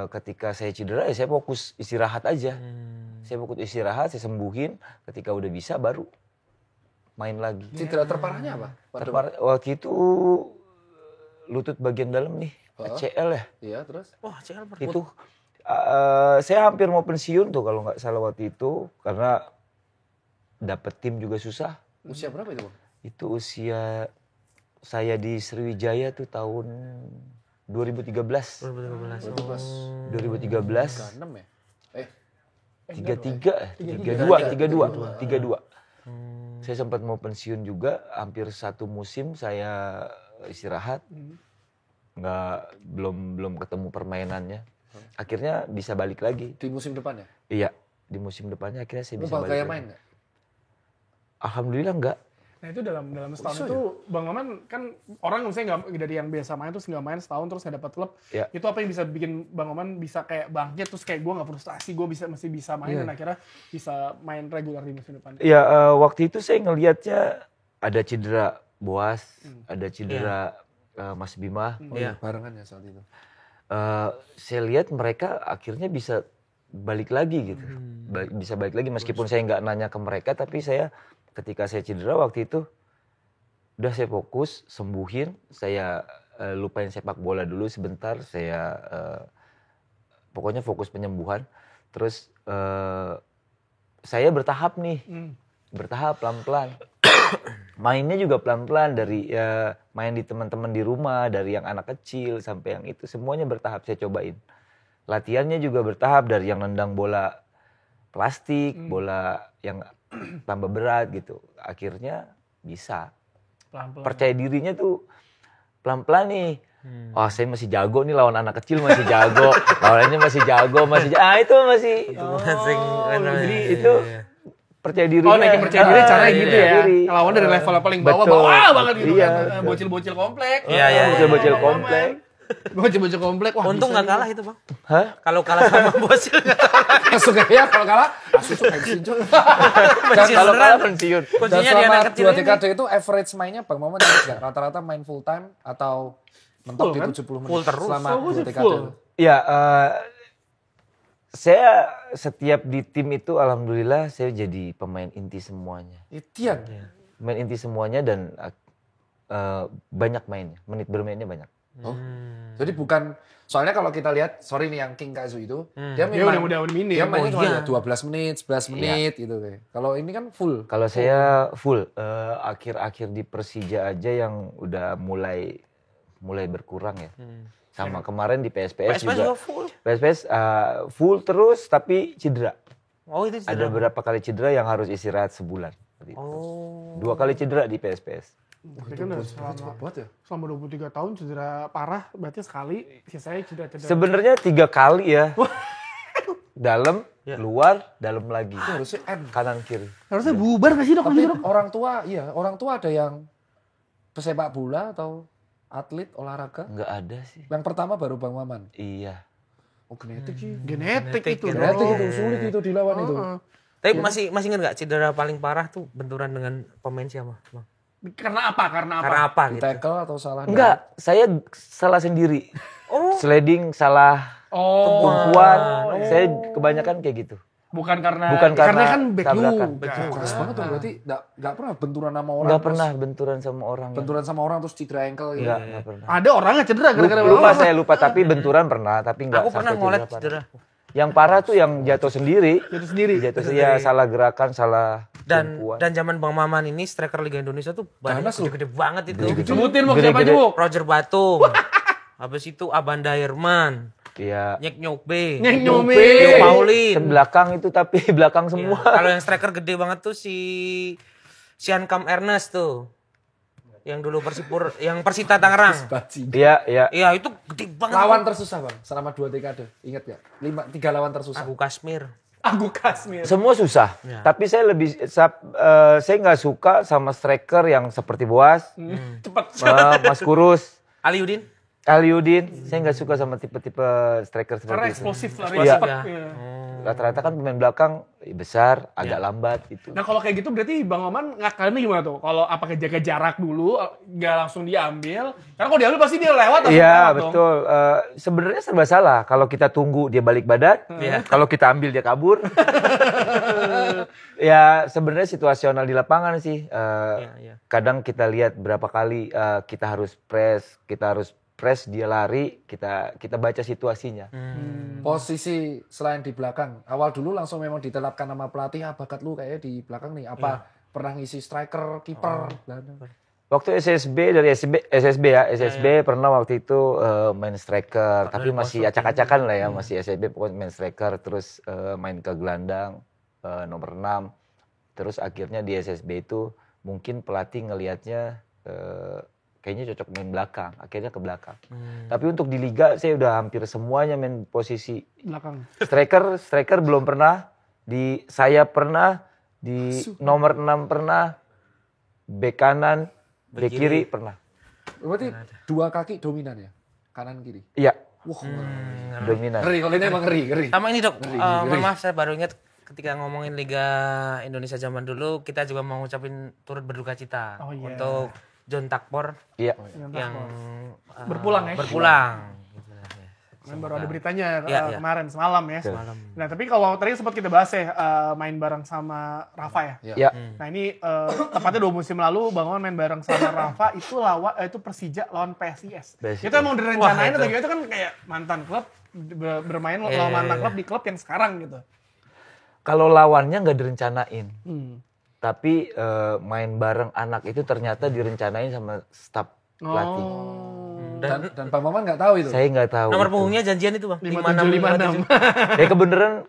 [SPEAKER 4] Ketika saya cedera ya saya fokus istirahat aja. Saya fokus istirahat, saya sembuhin. Ketika udah bisa baru main lagi.
[SPEAKER 3] Cedera terparahnya apa?
[SPEAKER 4] Waktu itu lutut bagian dalam nih, ACL ya.
[SPEAKER 3] Iya, terus?
[SPEAKER 2] Wah, CL berat.
[SPEAKER 4] Itu saya hampir mau pensiun tuh kalau nggak salah waktu itu karena dapet tim juga susah.
[SPEAKER 3] Usia berapa itu, Bang?
[SPEAKER 4] Itu usia saya di Sriwijaya tuh tahun 2013.
[SPEAKER 2] 2013.
[SPEAKER 3] 36 ya?
[SPEAKER 4] 32. Saya sempat mau pensiun juga, hampir 1 musim saya istirahat. Belum ketemu permainannya. Akhirnya bisa balik lagi.
[SPEAKER 3] Di musim depan ya?
[SPEAKER 4] Iya, di musim depannya akhirnya saya bisa
[SPEAKER 3] Ubah
[SPEAKER 4] balik
[SPEAKER 3] gaya
[SPEAKER 4] lagi.
[SPEAKER 3] main nggak?
[SPEAKER 4] Alhamdulillah enggak.
[SPEAKER 1] Nah itu dalam setahun
[SPEAKER 3] Bisa
[SPEAKER 1] itu Bang Maman kan orang misalnya nggak dari yang biasa main terus nggak main setahun terus nggak dapat klub.
[SPEAKER 4] Ya.
[SPEAKER 1] Itu apa yang bisa bikin Bang Maman bisa kayak bangkit terus kayak gue nggak frustasi gue masih bisa main dan akhirnya bisa main reguler di musim depan.
[SPEAKER 4] Ya waktu itu saya ngelihatnya ada cedera Boas, ada cedera Mas Bima.
[SPEAKER 3] Oh iya, barengan ya saat itu.
[SPEAKER 4] Saya lihat mereka akhirnya bisa balik lagi gitu. Bisa balik lagi meskipun saya nggak nanya ke mereka, tapi saya ketika saya cedera waktu itu udah saya fokus sembuhin, saya lupain sepak bola dulu sebentar, saya pokoknya fokus penyembuhan. Terus saya bertahap nih, bertahap pelan-pelan. Mainnya juga pelan-pelan dari main di teman-teman di rumah, dari yang anak kecil sampai yang itu semuanya bertahap saya cobain. Latihannya juga bertahap dari yang nendang bola plastik, bola yang tambah berat gitu. Akhirnya bisa.
[SPEAKER 1] Pelan-pelan.
[SPEAKER 4] Percaya dirinya tuh pelan-pelan nih. Oh saya masih jago nih lawan anak kecil masih jago. Lawannya masih jago, itu masih. Jadi itu percaya dirinya.
[SPEAKER 1] Oh naikin percaya diri caranya gitu ya.
[SPEAKER 4] Diri.
[SPEAKER 1] Lawan dari level paling bawah
[SPEAKER 4] Betul.
[SPEAKER 1] bawah banget gitu
[SPEAKER 4] Iya,
[SPEAKER 1] kan.
[SPEAKER 4] betul.
[SPEAKER 1] Bocil-bocil komplek.
[SPEAKER 2] Iya, iya.
[SPEAKER 4] Bocil-bocil komplek.
[SPEAKER 1] Bocil-bocil komplek. Wah,
[SPEAKER 2] Untung
[SPEAKER 1] bisa
[SPEAKER 2] nggak
[SPEAKER 1] nih.
[SPEAKER 2] kalah itu Bang.
[SPEAKER 4] Hah?
[SPEAKER 2] Kalau kalah sama Bosil nggak
[SPEAKER 3] Langsung ya kalau kalah, langsung pensiun.
[SPEAKER 2] pensiun
[SPEAKER 4] Kalau
[SPEAKER 2] beneran.
[SPEAKER 4] kalah pensiun.
[SPEAKER 3] Dan
[SPEAKER 2] Kuncinya di
[SPEAKER 3] selama
[SPEAKER 2] anak kecil
[SPEAKER 3] 2
[SPEAKER 2] ini.
[SPEAKER 3] dekade itu average mainnya Bang Maman nggak? Rata-rata main full time atau mentok
[SPEAKER 1] Full,
[SPEAKER 3] di
[SPEAKER 1] kan?
[SPEAKER 3] 70 menit
[SPEAKER 2] Full terus.
[SPEAKER 3] selama
[SPEAKER 1] Full,
[SPEAKER 3] 2 dekade
[SPEAKER 1] full.
[SPEAKER 3] itu.
[SPEAKER 4] Ya, saya setiap di tim itu alhamdulillah saya jadi pemain inti semuanya.
[SPEAKER 3] Itian.
[SPEAKER 4] Pemain inti semuanya dan banyak mainnya, menit bermainnya banyak.
[SPEAKER 3] Oh. Jadi bukan, soalnya kalau kita lihat, sorry nih yang King Kazu itu, dia
[SPEAKER 1] Dia
[SPEAKER 3] memang
[SPEAKER 1] udah minim.
[SPEAKER 3] dia mainnya cuma
[SPEAKER 2] iya.
[SPEAKER 3] ya 12 menit, 11 menit gitu kayak. Kalau ini kan full.
[SPEAKER 4] Kalau saya full, akhir-akhir di Persija aja yang udah mulai berkurang ya. Sama kemarin di PSPS
[SPEAKER 2] PSPS juga full.
[SPEAKER 4] PSPS full terus tapi cedera.
[SPEAKER 2] Oh itu
[SPEAKER 4] Ada beberapa kali cedera yang harus istirahat sebulan. Seperti itu.
[SPEAKER 2] Oh.
[SPEAKER 4] 2 kali cedera di PSPS.
[SPEAKER 1] Berarti kan udah
[SPEAKER 3] Cepet banget ya.
[SPEAKER 1] selama 23 tahun cedera parah, berarti sekali, sisanya cedera-cedera.
[SPEAKER 4] Sebenarnya 3 kali ya. Dalam, luar, dalam lagi.
[SPEAKER 3] Itu harusnya M.
[SPEAKER 4] Kanan kiri.
[SPEAKER 1] Harusnya bubar gak sih dok?
[SPEAKER 3] Tapi orang tua ada yang pesepak bola atau atlet olahraga.
[SPEAKER 4] Enggak ada sih.
[SPEAKER 3] Yang pertama baru Bang Maman.
[SPEAKER 4] Iya.
[SPEAKER 3] Oh genetik sih.
[SPEAKER 1] Genetik itu.
[SPEAKER 3] Genetik
[SPEAKER 1] Dok.
[SPEAKER 3] itu sulit itu dilawan itu.
[SPEAKER 2] Tapi masih ingat nggak cedera paling parah tuh benturan dengan pemain siapa? Bang?
[SPEAKER 1] Karena apa?
[SPEAKER 2] Karena apa
[SPEAKER 3] Di
[SPEAKER 2] gitu?
[SPEAKER 3] tackle atau salah?
[SPEAKER 4] Enggak, saya salah sendiri.
[SPEAKER 2] Oh.
[SPEAKER 4] Sliding salah
[SPEAKER 1] Oh.
[SPEAKER 4] tumpuan. Saya kebanyakan kayak gitu.
[SPEAKER 1] Bukan karena kan back
[SPEAKER 4] tabrakan.
[SPEAKER 1] lu.
[SPEAKER 3] Keras banget tuh berarti nggak pernah benturan sama orang.
[SPEAKER 4] Enggak
[SPEAKER 3] terus
[SPEAKER 4] pernah benturan sama orang.
[SPEAKER 3] benturan sama orang terus cedera ankle gitu.
[SPEAKER 4] Enggak pernah.
[SPEAKER 1] Ada orang yang cedera gara-gara
[SPEAKER 4] Lupa
[SPEAKER 1] bola.
[SPEAKER 4] saya lupa tapi benturan pernah tapi enggak
[SPEAKER 2] Aku pernah
[SPEAKER 4] sampai
[SPEAKER 2] ngolet
[SPEAKER 4] parah.
[SPEAKER 2] cedera.
[SPEAKER 4] Yang parah tuh yang jatuh sendiri.
[SPEAKER 1] Itu sendiri.
[SPEAKER 4] Jatuh ya salah gerakan, salah
[SPEAKER 2] Dan
[SPEAKER 4] tumpuan.
[SPEAKER 2] zaman Bang Maman ini striker Liga Indonesia tuh badannya
[SPEAKER 3] Ganas lu.
[SPEAKER 2] gede-gede banget itu.
[SPEAKER 1] Sebutin mau siapa
[SPEAKER 4] Gede-gede.
[SPEAKER 1] Cuk?
[SPEAKER 2] Roger Batum. Habis itu Abanda Herman,
[SPEAKER 4] Iya.
[SPEAKER 2] Nyek Nyokbe,
[SPEAKER 1] Nyek Nyokbe.
[SPEAKER 2] Tio Paulin.
[SPEAKER 4] Ke belakang itu tapi belakang
[SPEAKER 2] Iya.
[SPEAKER 4] semua.
[SPEAKER 2] Kalau yang striker gede banget tuh si Siankam Ernest tuh. Yang dulu yang Persita Tangerang.
[SPEAKER 3] Bajing.
[SPEAKER 4] Iya, iya.
[SPEAKER 2] Iya, itu gede banget.
[SPEAKER 3] Lawan tersusah Bang selama 2 dekade. Ingat ya? 3 lawan tersusah.
[SPEAKER 2] Aku Kasmir.
[SPEAKER 1] Aku Kasmir.
[SPEAKER 4] Semua susah.
[SPEAKER 2] Ya.
[SPEAKER 4] Tapi saya saya nggak suka sama striker yang seperti Boas,
[SPEAKER 1] Cepet.
[SPEAKER 4] Mas Kurus,
[SPEAKER 2] Aliudin.
[SPEAKER 4] Aliudin. Saya nggak suka sama tipe-tipe striker
[SPEAKER 1] Karena
[SPEAKER 4] seperti itu.
[SPEAKER 1] eksplosif lari
[SPEAKER 4] Iya.
[SPEAKER 1] cepet.
[SPEAKER 2] Ya.
[SPEAKER 1] Iya.
[SPEAKER 4] Rata-rata kan pemain belakang besar, agak lambat gitu.
[SPEAKER 1] Nah kalau kayak gitu berarti Bang Oman ngakalinnya gimana tuh? Kalau apakah jaga jarak dulu, nggak langsung diambil? Karena kalau diambil pasti dia lewat. langsung
[SPEAKER 4] Iya
[SPEAKER 1] lewat dong.
[SPEAKER 4] betul. Sebenarnya serba salah. Kalau kita tunggu dia balik badan,
[SPEAKER 2] Iya.
[SPEAKER 4] kalau kita ambil dia kabur. Ya sebenarnya situasional di lapangan sih.
[SPEAKER 2] Iya.
[SPEAKER 4] Kadang kita lihat berapa kali kita harus press dia lari, kita baca situasinya.
[SPEAKER 3] Posisi selain di belakang, awal dulu langsung memang diterapkan nama pelatih, bakat lu kayaknya di belakang nih. Apa pernah ngisi striker, kiper?
[SPEAKER 4] Waktu SSB pernah waktu itu main striker, tapi masih acak-acakan lah ya, masih SSB pokoknya main striker, terus main ke gelandang nomor 6. Terus akhirnya di SSB itu mungkin pelatih ngelihatnya kayaknya cocok main belakang, akhirnya ke belakang. Tapi untuk di liga saya udah hampir semuanya main posisi
[SPEAKER 1] Belakang.
[SPEAKER 4] striker belum pernah, di sayap pernah, di nomor 6 pernah, bek kanan, bek kiri pernah.
[SPEAKER 3] Berarti 2 kaki dominan ya? Kanan kiri.
[SPEAKER 4] Iya,
[SPEAKER 3] Wah,
[SPEAKER 4] dominan.
[SPEAKER 3] ngeri. Kalau ini emang ngeri.
[SPEAKER 2] Sama ini dok, maaf saya baru ingat ketika ngomongin Liga Indonesia zaman dulu, kita juga mau ngucapin turut berduka cita
[SPEAKER 1] Oh, iya.
[SPEAKER 2] untuk John Takpor
[SPEAKER 4] Iya.
[SPEAKER 2] yang
[SPEAKER 1] Berpulang ya?
[SPEAKER 2] berpulang.
[SPEAKER 1] Kan baru ada beritanya
[SPEAKER 2] Iya.
[SPEAKER 1] kemarin semalam ya. Nah tapi kalau tadi sempat kita bahas ya main bareng sama Rafa ya.
[SPEAKER 4] Iya.
[SPEAKER 1] Nah ini tepatnya 2 musim lalu Bang Oman main bareng sama Rafa itu itu Persija lawan PSIS.
[SPEAKER 4] PSIS.
[SPEAKER 1] Itu emang direncanain
[SPEAKER 2] Wah,
[SPEAKER 1] atau gimana? Itu kan kayak mantan klub bermain lawan mantan klub di klub yang sekarang gitu.
[SPEAKER 4] Kalau lawannya nggak direncanain, tapi main bareng anak itu ternyata direncanain sama staf pelatih.
[SPEAKER 3] Dan Bang Maman nggak tahu itu.
[SPEAKER 4] Saya nggak tahu.
[SPEAKER 2] Nomor
[SPEAKER 4] itu.
[SPEAKER 2] punggungnya janjian itu bang.
[SPEAKER 1] 5756.
[SPEAKER 4] Ya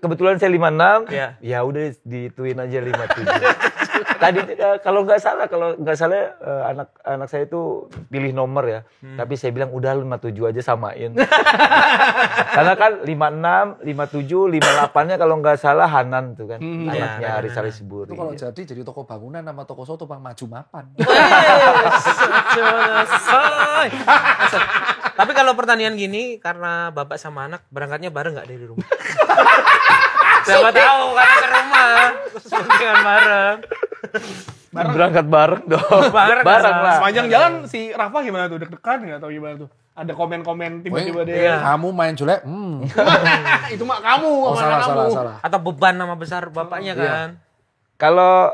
[SPEAKER 4] kebetulan saya 56.
[SPEAKER 2] Iya.
[SPEAKER 4] Ya udah dituin aja 57. Tadi kalau nggak salah anak saya itu pilih nomor ya. Tapi saya bilang udah 57 aja samain. Karena kan 56, 57, 58-nya kalau nggak salah Hanan tuh kan. Anaknya
[SPEAKER 2] Iya,
[SPEAKER 4] Aris Alisburi.
[SPEAKER 3] Itu kalau jadi toko bangunan sama toko soto Bang maju mapan.
[SPEAKER 2] Selesai. Tapi kalau pertandingan gini karena bapak sama anak berangkatnya bareng nggak dari rumah? Siapa tahu karena ke rumah dengan bareng.
[SPEAKER 4] Berangkat bareng dong.
[SPEAKER 2] Bareng
[SPEAKER 4] lah.
[SPEAKER 1] Sepanjang jalan si Rafa gimana tuh? Deg-degan nggak atau gimana tuh? Ada komen-komen tiba-tiba dia.
[SPEAKER 3] Kamu main jelek.
[SPEAKER 1] Itu mak kamu
[SPEAKER 3] Oh
[SPEAKER 1] sama anak kamu.
[SPEAKER 3] salah.
[SPEAKER 2] Atau beban nama besar bapaknya kan?
[SPEAKER 4] Kalau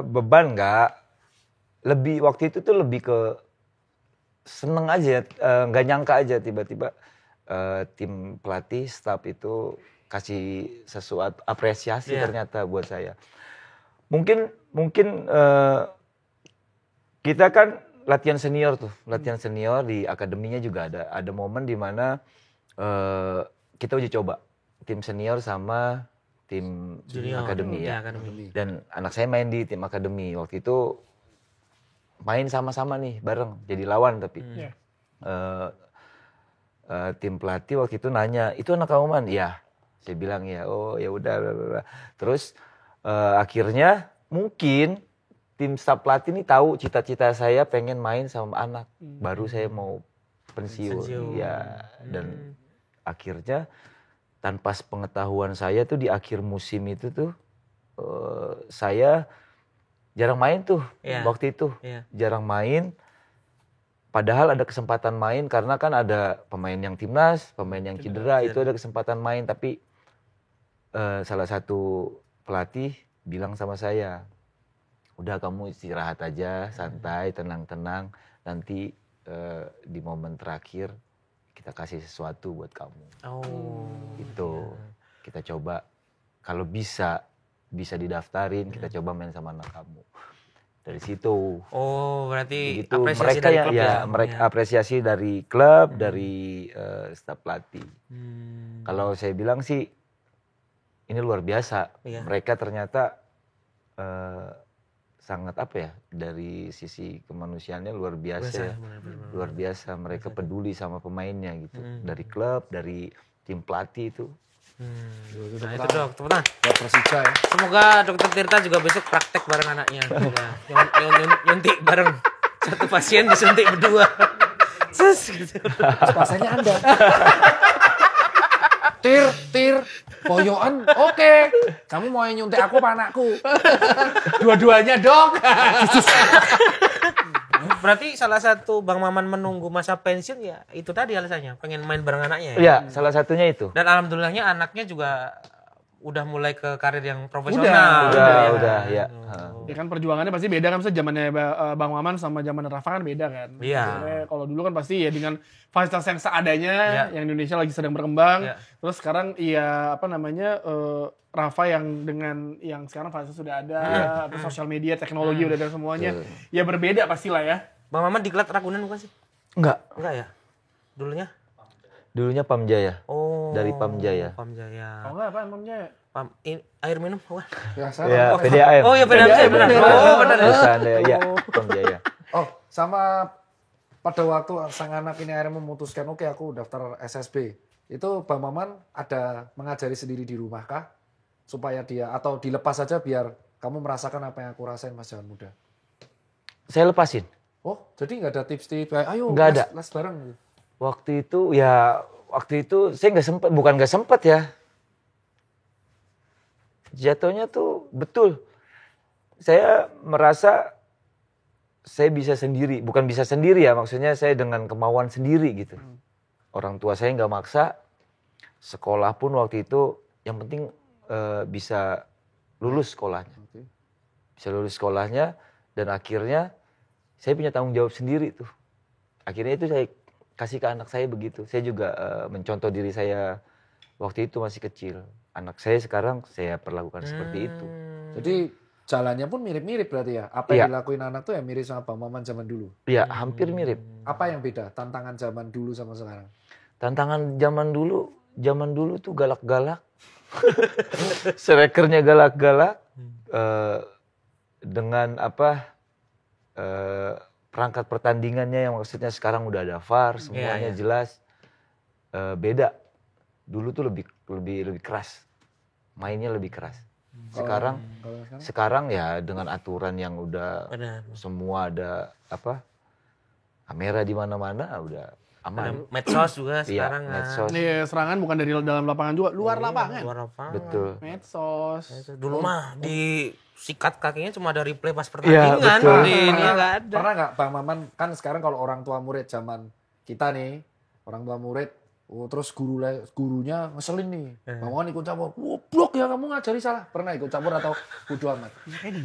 [SPEAKER 4] beban nggak, waktu itu tuh lebih ke seneng aja, nggak nyangka aja tiba-tiba tim pelatih, staff itu kasih sesuatu apresiasi ternyata buat saya. Mungkin kita kan latihan senior di akademinya juga ada momen di mana kita uji coba tim senior sama tim akademi ya. Dan anak saya main di tim akademi. Waktu itu main sama-sama nih bareng, jadi lawan tapi. Tim pelatih waktu itu nanya, "Itu anak kamu Man?" "Iya." Saya bilang ya. "Oh, ya udah." Terus akhirnya mungkin tim staf pelatih ini tahu cita-cita saya pengen main sama anak. Baru saya mau pensiun. Ya, dan akhirnya tanpa pengetahuan saya tuh di akhir musim itu tuh saya jarang main tuh waktu itu. Jarang main. Padahal ada kesempatan main karena kan ada pemain yang timnas, pemain yang cedera, itu ada kesempatan main. Tapi salah satu pelatih bilang sama saya, "Udah kamu istirahat aja, santai, tenang-tenang. Nanti di momen terakhir kita kasih sesuatu buat kamu." Itu kita coba kalau bisa didaftarin, kita coba main sama anak kamu. Dari situ.
[SPEAKER 2] Berarti
[SPEAKER 4] begitu.
[SPEAKER 2] apresiasi
[SPEAKER 4] Mereka
[SPEAKER 2] dari klub
[SPEAKER 4] mereka apresiasi dari klub, dari staf pelatih. Kalau saya bilang sih ini luar biasa. Mereka ternyata sangat dari sisi kemanusiaannya luar biasa. Luar biasa. Mereka peduli sama pemainnya gitu. Dari klub, dari tim pelatih itu.
[SPEAKER 2] Nah itu Dok, tepuk tangan.
[SPEAKER 3] Buat Persija ya.
[SPEAKER 2] Semoga Dokter Tirta juga besok praktek bareng anaknya. Nyuntik bareng. Satu pasien disuntik berdua. Gitu.
[SPEAKER 3] Pasanya Anda. Tir, poyoan, oke. Kamu mau nyuntik aku apa anakku?
[SPEAKER 1] Dua-duanya Dok.
[SPEAKER 2] Berarti salah satu Bang Maman menunggu masa pensiun ya itu tadi alasannya, pengen main bareng anaknya ya?
[SPEAKER 4] Iya, salah satunya itu.
[SPEAKER 2] Dan alhamdulillahnya anaknya juga udah mulai ke karir yang profesional.
[SPEAKER 4] Udah, ya.
[SPEAKER 1] Ya kan perjuangannya pasti beda kan, misalnya zamannya Bang Maman sama zaman Rafa kan beda kan.
[SPEAKER 2] Iya.
[SPEAKER 1] Kalau dulu kan pasti ya dengan fasilitas yang seadanya, yang Indonesia lagi sedang berkembang. Terus sekarang Rafa yang dengan yang sekarang fasilitas sudah ada, atau sosial media, teknologi udah ada semuanya. Ya berbeda pastilah ya.
[SPEAKER 2] Bang Maman diklat Ragunan bukan sih?
[SPEAKER 4] Enggak
[SPEAKER 2] ya?
[SPEAKER 4] Dulunya Pamjaya. Dari Pamjaya.
[SPEAKER 2] Pamjaya.
[SPEAKER 1] Oh enggak, apa Pamjaya?
[SPEAKER 2] Air minum apa?
[SPEAKER 4] Ya, PDAM.
[SPEAKER 2] Oh ya PDAM benar. Oh benar.
[SPEAKER 4] Ya, Pamjaya.
[SPEAKER 3] Oh, sama pada waktu sang anak ini akhirnya memutuskan, oke aku daftar SSB. Itu Bang Maman ada mengajari sendiri di rumah kah? Supaya dia, atau dilepas saja biar kamu merasakan apa yang aku rasain pas zaman muda?
[SPEAKER 4] Saya lepasin.
[SPEAKER 3] Oh, jadi nggak ada tips-tips, ayo
[SPEAKER 4] nggak ada.
[SPEAKER 3] Les bareng.
[SPEAKER 4] Waktu itu saya bukan nggak sempat ya. Jatuhnya tuh betul. Saya merasa saya bisa sendiri, bukan bisa sendiri ya, maksudnya saya dengan kemauan sendiri gitu. Orang tua saya nggak maksa. Sekolah pun waktu itu yang penting bisa lulus sekolahnya. Bisa lulus sekolahnya dan akhirnya saya punya tanggung jawab sendiri tuh. Akhirnya itu saya kasih ke anak saya begitu. Saya juga mencontoh diri saya waktu itu masih kecil. Anak saya sekarang saya perlakukan seperti itu.
[SPEAKER 3] Jadi jalannya pun mirip-mirip berarti ya? Apa yang dilakuin anak tuh ya mirip sama Bang Maman zaman dulu?
[SPEAKER 4] Iya, hampir mirip.
[SPEAKER 3] Apa yang beda? Tantangan zaman dulu sama sekarang?
[SPEAKER 4] Tantangan zaman dulu tuh galak-galak. Strikernya galak-galak. Dengan perangkat pertandingannya yang maksudnya sekarang udah ada VAR, semuanya jelas. Beda. Dulu tuh lebih keras. Mainnya lebih keras. Sekarang ya dengan aturan yang udah semua ada kamera di mana-mana udah aman.
[SPEAKER 2] Medsos juga sekarang
[SPEAKER 4] medsos.
[SPEAKER 1] Iya, serangan bukan dari dalam lapangan juga, luar lapangan.
[SPEAKER 4] Betul.
[SPEAKER 1] Medsos.
[SPEAKER 2] Dulu mah disikat kakinya cuma ada replay pas pertandingan. Ini nggak ada.
[SPEAKER 3] Pernah nggak Bang Maman, kan sekarang kalau orang tua murid zaman kita nih, orang tua murid Oh, terus gurunya ngeselin nih. Bang Wawan ikut campur. Goblok ya kamu ngajari salah. Pernah ikut campur atau bodo amat?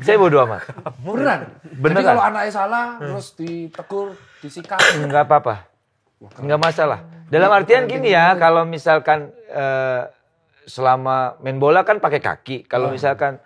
[SPEAKER 4] Saya bodo amat.
[SPEAKER 3] Beneran. Jadi
[SPEAKER 4] Beneran.
[SPEAKER 3] kalau anaknya salah terus ditegur, disikat.
[SPEAKER 4] Enggak apa-apa. Enggak masalah. Dalam artian gini ya, kalau misalkan selama main bola kan pakai kaki. Kalau misalkan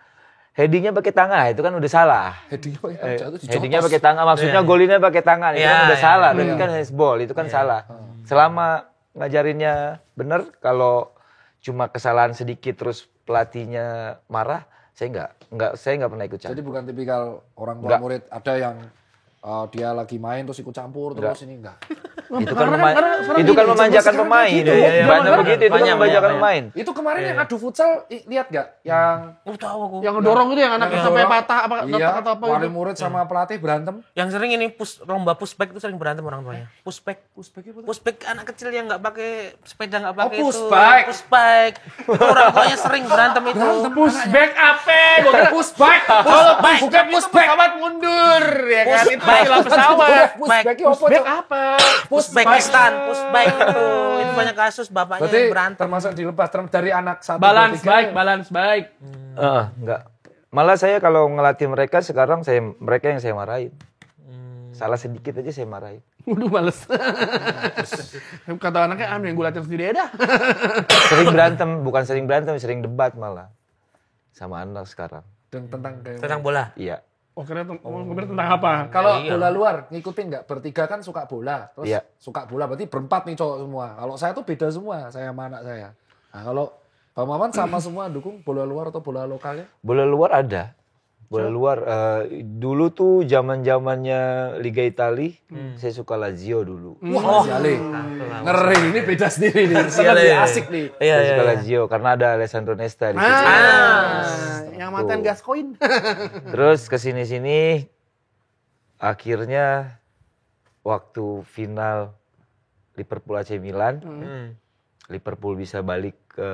[SPEAKER 4] headingnya pakai tangan, itu kan udah salah. Headingnya pakai tangan, maksudnya golinnya pakai tangan, itu kan udah salah. Berarti kan handsball, itu kan salah. Selama ngajarinnya bener, kalau cuma kesalahan sedikit terus pelatihnya marah, saya nggak pernah ikut campur.
[SPEAKER 3] Jadi bukan tipikal orang tua murid ada yang dia lagi main terus ikut campur terus ini enggak.
[SPEAKER 4] Itu kan memanjakan pemain. Banyak begitu, itu kan memanjakan pemain.
[SPEAKER 3] Itu kemarin yang adu futsal lihat gak? Yang
[SPEAKER 2] Tahu aku.
[SPEAKER 1] Yang ngedorong itu yang anaknya sampai patah apa atau apa
[SPEAKER 3] wali
[SPEAKER 1] gitu.
[SPEAKER 3] murid sama pelatih berantem.
[SPEAKER 2] Yang sering ini lomba pushback itu sering berantem orang tuanya. Pushback anak kecil yang nggak pakai sepeda nggak pakai itu. Pushback. Itu orang tuanya sering berantem itu.
[SPEAKER 1] Pushback apa? Gua kira pushback. Bukan pushback. Pesawat mundur ya kan. Itu istilah pesawat. Pushback apa?
[SPEAKER 2] Pushbackistan, pushback itu banyak kasus bapaknya
[SPEAKER 3] Berarti
[SPEAKER 2] yang berantem.
[SPEAKER 3] termasuk dilepas dari anak 1
[SPEAKER 1] Balance baik.
[SPEAKER 4] Enggak. Malah saya kalau ngelatih mereka sekarang mereka yang saya marahin. Salah sedikit aja saya marahin.
[SPEAKER 1] Waduh males. Kata anaknya yang gue latihan sendiri dah.
[SPEAKER 4] Sering berantem, sering debat malah. Sama anak sekarang.
[SPEAKER 2] Tentang bola.
[SPEAKER 4] Iya.
[SPEAKER 1] Oh kira tentang apa?
[SPEAKER 3] Kalau bola luar ngikutin nggak? Bertiga kan suka bola, terus
[SPEAKER 4] Iya.
[SPEAKER 3] suka bola berarti berempat nih cowok semua. Kalau saya tuh beda semua, saya sama anak saya. Nah kalau Bang Maman sama semua dukung bola luar atau bola lokalnya?
[SPEAKER 4] Bola luar ada. Bola luar dulu tuh zaman-zamannya Liga Italia, saya suka Lazio dulu.
[SPEAKER 3] Wah, Siale. Ngeri, ini beda sendiri nih. Lebih asik nih.
[SPEAKER 4] Saya suka Lazio karena ada Alessandro Nesta di situ.
[SPEAKER 1] Yang mantan Gascoigne.
[SPEAKER 4] Terus kesini-sini akhirnya waktu final Liverpool AC Milan, Liverpool bisa balik ke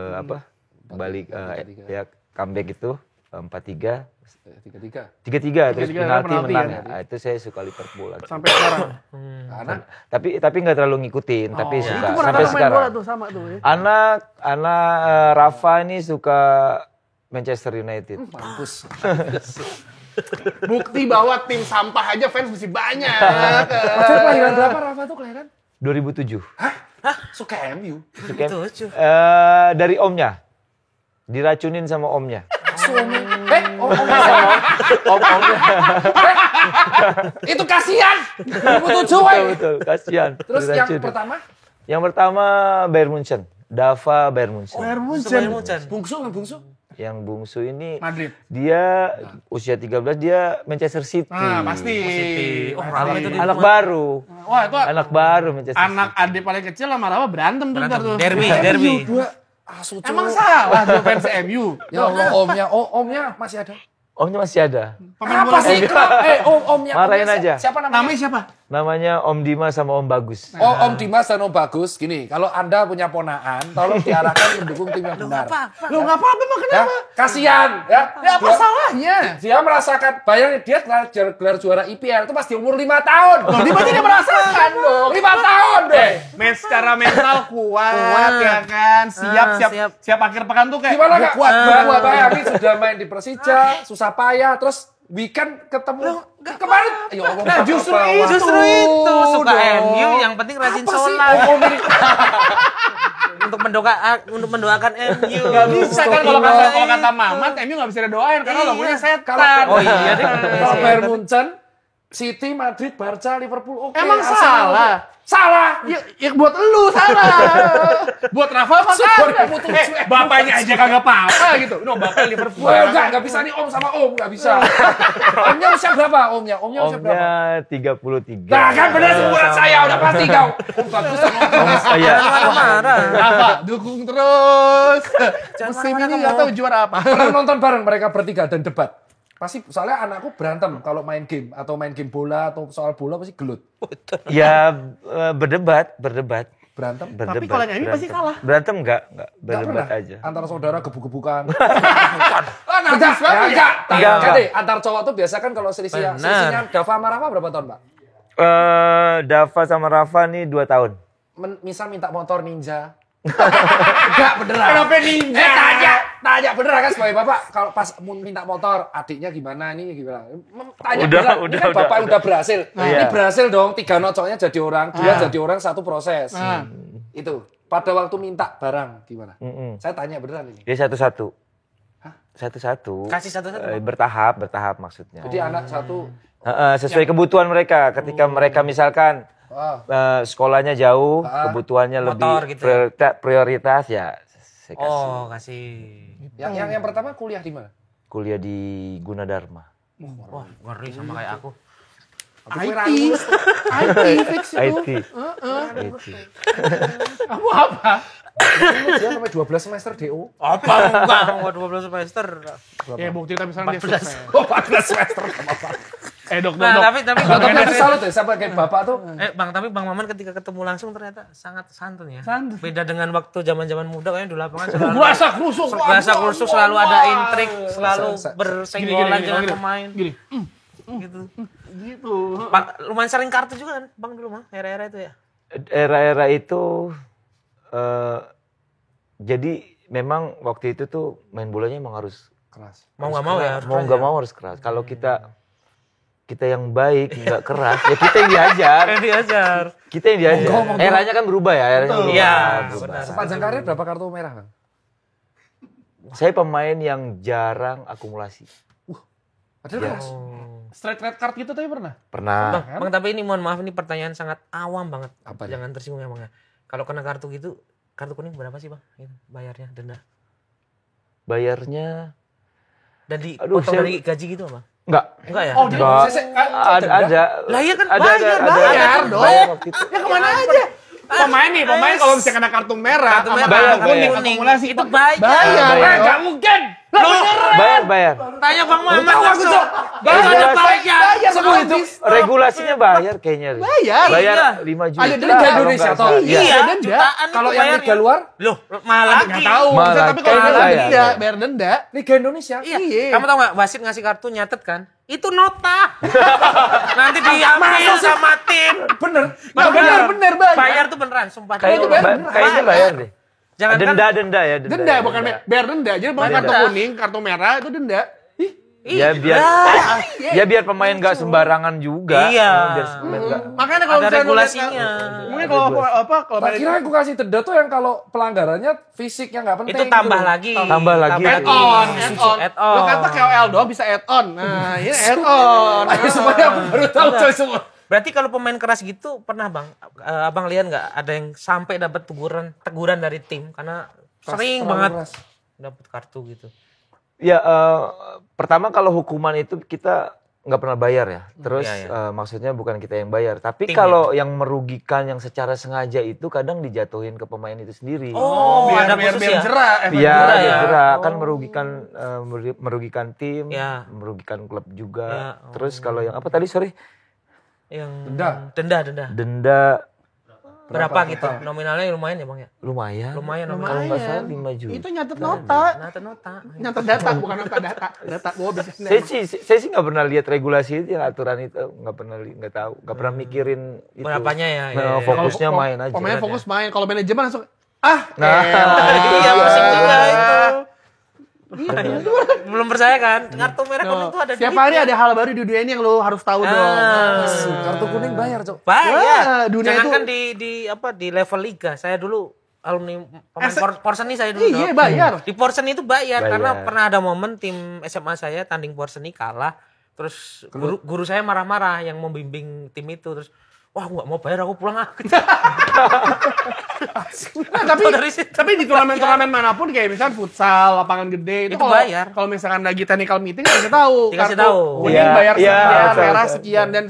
[SPEAKER 4] ya comeback itu 4-3. 3-3 terus penalti menang ya. Nah, itu saya suka Liverpool lagi.
[SPEAKER 1] Sampai sekarang.
[SPEAKER 4] Tapi nggak terlalu ngikutin, tapi suka
[SPEAKER 1] Itu
[SPEAKER 4] sampai sekarang.
[SPEAKER 1] bola tuh sama tuh ya.
[SPEAKER 4] Anak Rafa ini suka Manchester United.
[SPEAKER 3] Mampus.
[SPEAKER 1] Bukti bahwa tim sampah aja fans masih banyak.
[SPEAKER 3] Rafa kelahiran berapa Rafa tuh kelahiran?
[SPEAKER 4] 2007.
[SPEAKER 3] Hah? Suka MU?
[SPEAKER 2] Itu.
[SPEAKER 4] Dari omnya. Diracunin sama omnya.
[SPEAKER 3] Omnya. Itu kasihan. 2007
[SPEAKER 4] Betul, kasihan.
[SPEAKER 3] Terus yang
[SPEAKER 4] Diracunin.
[SPEAKER 3] pertama?
[SPEAKER 4] Yang pertama Bayern Munchen. Dava Bayern Munchen.
[SPEAKER 3] Bungsu.
[SPEAKER 4] Yang bungsu ini
[SPEAKER 1] Madrid.
[SPEAKER 4] dia usia 13 dia Manchester City.
[SPEAKER 1] Pasti.
[SPEAKER 2] Oh, Rafa itu
[SPEAKER 4] Anak baru.
[SPEAKER 1] Wah, itu
[SPEAKER 4] Anak baru Manchester
[SPEAKER 1] anak adik paling kecil sama Rafa berantem tuh ntar tuh.
[SPEAKER 2] Derby.
[SPEAKER 1] Emang salah tuh fans MU.
[SPEAKER 3] Ya Allah, omnya masih ada.
[SPEAKER 4] Omnya masih ada.
[SPEAKER 1] Pemain
[SPEAKER 3] Apa
[SPEAKER 1] bola
[SPEAKER 3] sih? Omnya.
[SPEAKER 4] Marahin aja.
[SPEAKER 3] Siapa namanya?
[SPEAKER 1] namanya siapa?
[SPEAKER 4] Namanya Om Dimas sama Om Bagus.
[SPEAKER 3] Om Dimas dan Om Bagus. Gini, kalau Anda punya ponaan, tolong diarahkan mendukung tim yang benar.
[SPEAKER 1] Lo nggak apa-apa emang
[SPEAKER 3] Ya,
[SPEAKER 1] kenapa?
[SPEAKER 3] kasihan. Ya
[SPEAKER 1] Apa salahnya?
[SPEAKER 3] Dia merasakan, bayangin dia gelar juara IPL itu pas di umur 5 tahun.
[SPEAKER 1] Loh, di mana dia merasakan dong?
[SPEAKER 3] 5 tahun deh.
[SPEAKER 1] Secara mental kuat ya kan, siap akhir pekan tuh kayak
[SPEAKER 3] Gimana
[SPEAKER 1] gua
[SPEAKER 3] Kak?
[SPEAKER 1] kuat
[SPEAKER 3] Gua bayangin sudah main di Persija, susah payah, terus weekend ketemu kemarin. Ya Allah,
[SPEAKER 1] Nah, justru
[SPEAKER 2] itu suka
[SPEAKER 1] dong.
[SPEAKER 2] MU yang penting rajin
[SPEAKER 3] Apa sih?
[SPEAKER 2] sholat
[SPEAKER 3] Om ini
[SPEAKER 2] untuk mendoakan MU.
[SPEAKER 1] Gak bisa kan kalau kata Mamat, MU gak bisa didoain karena logonya setan.
[SPEAKER 2] Oh iya deh.
[SPEAKER 3] kalau Bayern Munchen, City, Madrid, Barca, Liverpool, oke.
[SPEAKER 1] Emang
[SPEAKER 3] Arsenal,
[SPEAKER 1] salah?
[SPEAKER 3] Salah.
[SPEAKER 1] Ya buat lu salah. Buat Rafa mah kagak. Bapaknya aja kagak apa-apa gitu. No, bapaknya Liverpool.
[SPEAKER 3] Enggak bisa nih Om sama Om, enggak bisa. Omnya usia berapa Omnya? Omnya usia berapa?
[SPEAKER 4] Omnya 33.
[SPEAKER 3] Nah, kan benar seumuran saya, udah pasti kau. Om bagus sama Om.
[SPEAKER 4] Iya.
[SPEAKER 2] Marah.
[SPEAKER 1] Rafa, dukung terus. Musim ini gak tahu juara apa.
[SPEAKER 3] Pernah nonton bareng mereka bertiga dan debat. Pasti soalnya anakku berantem kalau main game atau main game bola atau soal bola pasti gelut.
[SPEAKER 4] Ya berdebat.
[SPEAKER 3] Berantem.
[SPEAKER 1] Tapi kalau yang ini pasti kalah.
[SPEAKER 4] Berantem enggak
[SPEAKER 3] Enggak
[SPEAKER 4] berdebat
[SPEAKER 3] pernah.
[SPEAKER 4] aja.
[SPEAKER 3] Antara saudara gebuk-gebukan.
[SPEAKER 1] Enggak.
[SPEAKER 3] Enggak deh. Antar cowok tuh biasa kan kalau selisihnya Dava sama Rafa berapa tahun, Pak?
[SPEAKER 4] Dava sama Rafa nih 2 tahun.
[SPEAKER 3] misal minta motor ninja. Enggak beneran.
[SPEAKER 1] Kenapa ninja?
[SPEAKER 3] Tanya beneran kan sebagai bapak kalau pas minta motor adiknya gimana ini gimana? Tanya beneran. Ini kan bapak udah berhasil. Ini berhasil dong 3 nocoknya jadi orang, dia jadi orang 1 proses. Itu. Pada waktu minta barang gimana? Saya tanya beneran ini.
[SPEAKER 4] Dia satu-satu. Satu-satu.
[SPEAKER 2] Kasih satu-satu.
[SPEAKER 4] Bertahap maksudnya.
[SPEAKER 3] Jadi anak 1
[SPEAKER 4] sesuai kebutuhan mereka. Ketika mereka misalkan sekolahnya jauh, kebutuhannya
[SPEAKER 2] Motor
[SPEAKER 4] lebih
[SPEAKER 2] gitu ya?
[SPEAKER 4] prioritas ya saya kasih.
[SPEAKER 2] Oh, kasih.
[SPEAKER 3] Yang pertama kuliah di mana?
[SPEAKER 4] Kuliah di Gunadarma.
[SPEAKER 2] Wah, ngeri sama kayak aku.
[SPEAKER 1] IT fix itu.
[SPEAKER 4] IT. IT.
[SPEAKER 1] Kamu apa?
[SPEAKER 3] Dia sampai 12 semester DO.
[SPEAKER 2] Apa enggak? Mau 12 semester.
[SPEAKER 1] Ya bukti tapi misalnya dia
[SPEAKER 2] 14.
[SPEAKER 1] sukses.
[SPEAKER 3] Oh, 14 semester apa-apa.
[SPEAKER 1] Dok.
[SPEAKER 2] Nah, tapi
[SPEAKER 3] Tapi aku salut ya sama kayak bapak tuh.
[SPEAKER 2] Bang, tapi Bang Maman ketika ketemu langsung ternyata sangat santun ya.
[SPEAKER 1] Santun.
[SPEAKER 2] Beda dengan waktu zaman-zaman muda kayaknya di lapangan selalu
[SPEAKER 1] Berasa krusuk.
[SPEAKER 2] selalu ada intrik, selalu bersenggolan dengan
[SPEAKER 1] gini.
[SPEAKER 2] pemain.
[SPEAKER 1] Gini.
[SPEAKER 2] Gitu.
[SPEAKER 1] Gitu.
[SPEAKER 2] Lumayan sering kartu juga kan Bang dulu mah, era-era itu ya.
[SPEAKER 4] Era-era itu jadi memang waktu itu tuh main bolanya emang harus
[SPEAKER 3] Keras.
[SPEAKER 2] Mau nggak mau ya. harus
[SPEAKER 4] mau
[SPEAKER 2] keras
[SPEAKER 4] nggak
[SPEAKER 2] ya.
[SPEAKER 4] mau harus keras. Kalau kita yang baik nggak keras ya kita yang diajar.
[SPEAKER 2] Diajar.
[SPEAKER 4] Kita yang diajar. Eranya kan berubah ya. Eranya berubah.
[SPEAKER 2] Iya,
[SPEAKER 4] Berubah.
[SPEAKER 2] benar.
[SPEAKER 3] Sepanjang karir berapa kartu merah, Bang?
[SPEAKER 4] Saya pemain yang jarang akumulasi.
[SPEAKER 3] Padahal
[SPEAKER 4] Ya.
[SPEAKER 3] keras.
[SPEAKER 1] Straight red card gitu tapi pernah?
[SPEAKER 4] Pernah.
[SPEAKER 2] Bang, tapi ini mohon maaf ini pertanyaan sangat awam banget.
[SPEAKER 3] Apa
[SPEAKER 2] Jangan tersinggung ya Bang ya. Kalau kena kartu gitu, kartu kuning berapa sih Bang? Gitu, bayarnya denda.
[SPEAKER 4] Bayarnya
[SPEAKER 2] Dan
[SPEAKER 4] Aduh,
[SPEAKER 2] dipotong
[SPEAKER 4] saya-
[SPEAKER 2] dari gaji gitu apa?
[SPEAKER 4] enggak.
[SPEAKER 2] Enggak ya?
[SPEAKER 1] Oh, jadi
[SPEAKER 4] Enggak. Ada.
[SPEAKER 2] Lah iya kan
[SPEAKER 4] Ada
[SPEAKER 1] bayar dong.
[SPEAKER 4] waktu itu.
[SPEAKER 1] Ya kemana aja? Pemain kalau misalnya kena kartu merah,
[SPEAKER 2] Kartu
[SPEAKER 1] sama
[SPEAKER 2] merah,
[SPEAKER 1] kartu
[SPEAKER 4] bayar.
[SPEAKER 1] kuning,
[SPEAKER 2] Kuning.
[SPEAKER 1] akumulasi
[SPEAKER 2] Itu bayar.
[SPEAKER 1] Bayar. Enggak mungkin.
[SPEAKER 4] Bayar.
[SPEAKER 2] Tanya Bang Maman
[SPEAKER 3] aku,
[SPEAKER 2] langsung.
[SPEAKER 3] Cok.
[SPEAKER 2] Bayar.
[SPEAKER 1] Bayar semua itu.
[SPEAKER 4] Regulasinya bayar kayaknya.
[SPEAKER 1] Bayar.
[SPEAKER 4] Bayar
[SPEAKER 2] Iya.
[SPEAKER 4] 5 juta.
[SPEAKER 3] Ada Liga
[SPEAKER 4] kalau
[SPEAKER 3] Indonesia,
[SPEAKER 4] nggak
[SPEAKER 3] toh.
[SPEAKER 4] salah.
[SPEAKER 1] Iya.
[SPEAKER 2] Iya,
[SPEAKER 1] denda.
[SPEAKER 2] jutaan
[SPEAKER 3] Kalau
[SPEAKER 2] itu
[SPEAKER 3] yang
[SPEAKER 2] bayarnya.
[SPEAKER 3] liga luar,
[SPEAKER 2] Loh, mahal lagi.
[SPEAKER 1] Nggak tahu.
[SPEAKER 4] Malah,
[SPEAKER 1] Tapi kalau
[SPEAKER 4] kayaknya
[SPEAKER 1] bayar
[SPEAKER 4] bayar.
[SPEAKER 1] denda, bayar denda.
[SPEAKER 3] Liga Indonesia.
[SPEAKER 2] Iya.
[SPEAKER 1] Iya.
[SPEAKER 2] Kamu tahu nggak wasit ngasih kartu nyatet kan? Itu nota. Nanti diambil sama tim.
[SPEAKER 3] Bener.
[SPEAKER 1] Bener bayar.
[SPEAKER 2] Bayar tuh beneran, sumpah.
[SPEAKER 4] Kayaknya bayar deh.
[SPEAKER 2] Jangan
[SPEAKER 4] Denda ya.
[SPEAKER 1] Denda bukan bayar denda. Jadi bukan kartu kuning, kartu merah itu denda.
[SPEAKER 4] Ya biar pemain nggak sembarangan juga.
[SPEAKER 2] Iya.
[SPEAKER 4] Biar pemain nggak.
[SPEAKER 1] Makanya kalau
[SPEAKER 2] Ada
[SPEAKER 1] misalnya
[SPEAKER 2] regulasinya.
[SPEAKER 1] Mungkin kalau kalau
[SPEAKER 3] Tak kira aku kasih denda tuh yang kalau pelanggarannya fisiknya nggak penting.
[SPEAKER 2] Itu tambah
[SPEAKER 3] gitu.
[SPEAKER 2] lagi.
[SPEAKER 4] Tambah lagi.
[SPEAKER 1] add-on.
[SPEAKER 2] Add-on.
[SPEAKER 1] Lo kata KOL doang bisa add-on. Nah, ini add-on.
[SPEAKER 3] Ayo semuanya aku baru tahu coy semua.
[SPEAKER 2] Berarti kalau pemain keras gitu pernah Bang, Abang lihat nggak ada yang sampai dapat teguran dari tim karena sering
[SPEAKER 3] terlalu
[SPEAKER 2] banget
[SPEAKER 3] keras.
[SPEAKER 2] dapat kartu gitu.
[SPEAKER 4] Ya pertama kalau hukuman itu kita nggak pernah bayar ya. Terus
[SPEAKER 2] Iya.
[SPEAKER 4] maksudnya bukan kita yang bayar. Tapi
[SPEAKER 2] Tim
[SPEAKER 4] kalau yang merugikan yang secara sengaja itu kadang dijatuhin ke pemain itu sendiri.
[SPEAKER 2] Oh,
[SPEAKER 1] biar
[SPEAKER 2] ada
[SPEAKER 1] biar
[SPEAKER 2] khusus ya?
[SPEAKER 1] jerah.
[SPEAKER 4] Iya,
[SPEAKER 2] jerah
[SPEAKER 4] ada
[SPEAKER 2] ya?
[SPEAKER 4] jerah. Kan merugikan tim,
[SPEAKER 2] Ya.
[SPEAKER 4] merugikan klub juga.
[SPEAKER 2] Ya,
[SPEAKER 4] Terus kalau yang apa tadi sorry?
[SPEAKER 2] Yang
[SPEAKER 3] Denda.
[SPEAKER 4] Denda
[SPEAKER 2] Berapa gitu? Nominalnya lumayan ya Bang ya?
[SPEAKER 4] lumayan.
[SPEAKER 2] Lumayan
[SPEAKER 4] Kalau nggak salah 5 juta.
[SPEAKER 1] Itu nyatet nota.
[SPEAKER 2] Nota.
[SPEAKER 1] Nyatet data bukan nota data. Data gua bisa.
[SPEAKER 4] Saya sih nggak pernah lihat regulasi itu yang aturan itu nggak tahu nggak pernah mikirin itu.
[SPEAKER 2] Berapanya ya?
[SPEAKER 4] Nah,
[SPEAKER 2] Iya.
[SPEAKER 4] fokusnya main aja.
[SPEAKER 1] Pemainnya fokus main. Kalau manajemen langsung
[SPEAKER 2] Iya, pusing juga itu. Belum percaya kan? Kartu merah kuning itu ada
[SPEAKER 1] Setiap
[SPEAKER 2] duit.
[SPEAKER 1] hari ada hal baru di dunia ini yang lo harus tahu dong.
[SPEAKER 3] Kartu kuning bayar, Cok.
[SPEAKER 2] Bayar.
[SPEAKER 1] Wah, dunia
[SPEAKER 2] Jangankan
[SPEAKER 1] itu-
[SPEAKER 2] di level liga. Saya dulu alumni pemain Porseni saya dulu.
[SPEAKER 1] Iya,
[SPEAKER 2] no.
[SPEAKER 1] bayar.
[SPEAKER 2] Di Porseni itu bayar
[SPEAKER 4] Bayar.
[SPEAKER 2] karena pernah ada momen tim SMA saya tanding Porseni kalah. Terus guru saya marah-marah yang membimbing tim itu terus wah gua nggak mau bayar aku pulang ah.
[SPEAKER 1] Nah, tapi
[SPEAKER 2] Dari situ.
[SPEAKER 1] tapi di turnamen-turnamen manapun kayak misalnya futsal, lapangan gede
[SPEAKER 2] Itu
[SPEAKER 1] kalau
[SPEAKER 2] bayar.
[SPEAKER 1] kalau misalkan lagi technical meeting dikasih tahu.
[SPEAKER 2] Dikasih
[SPEAKER 1] Kartu
[SPEAKER 2] tahu.
[SPEAKER 1] Kuning
[SPEAKER 4] Iya,
[SPEAKER 1] bayar
[SPEAKER 4] iya,
[SPEAKER 1] sekian,
[SPEAKER 4] betul,
[SPEAKER 1] merah
[SPEAKER 4] betul.
[SPEAKER 1] sekian dan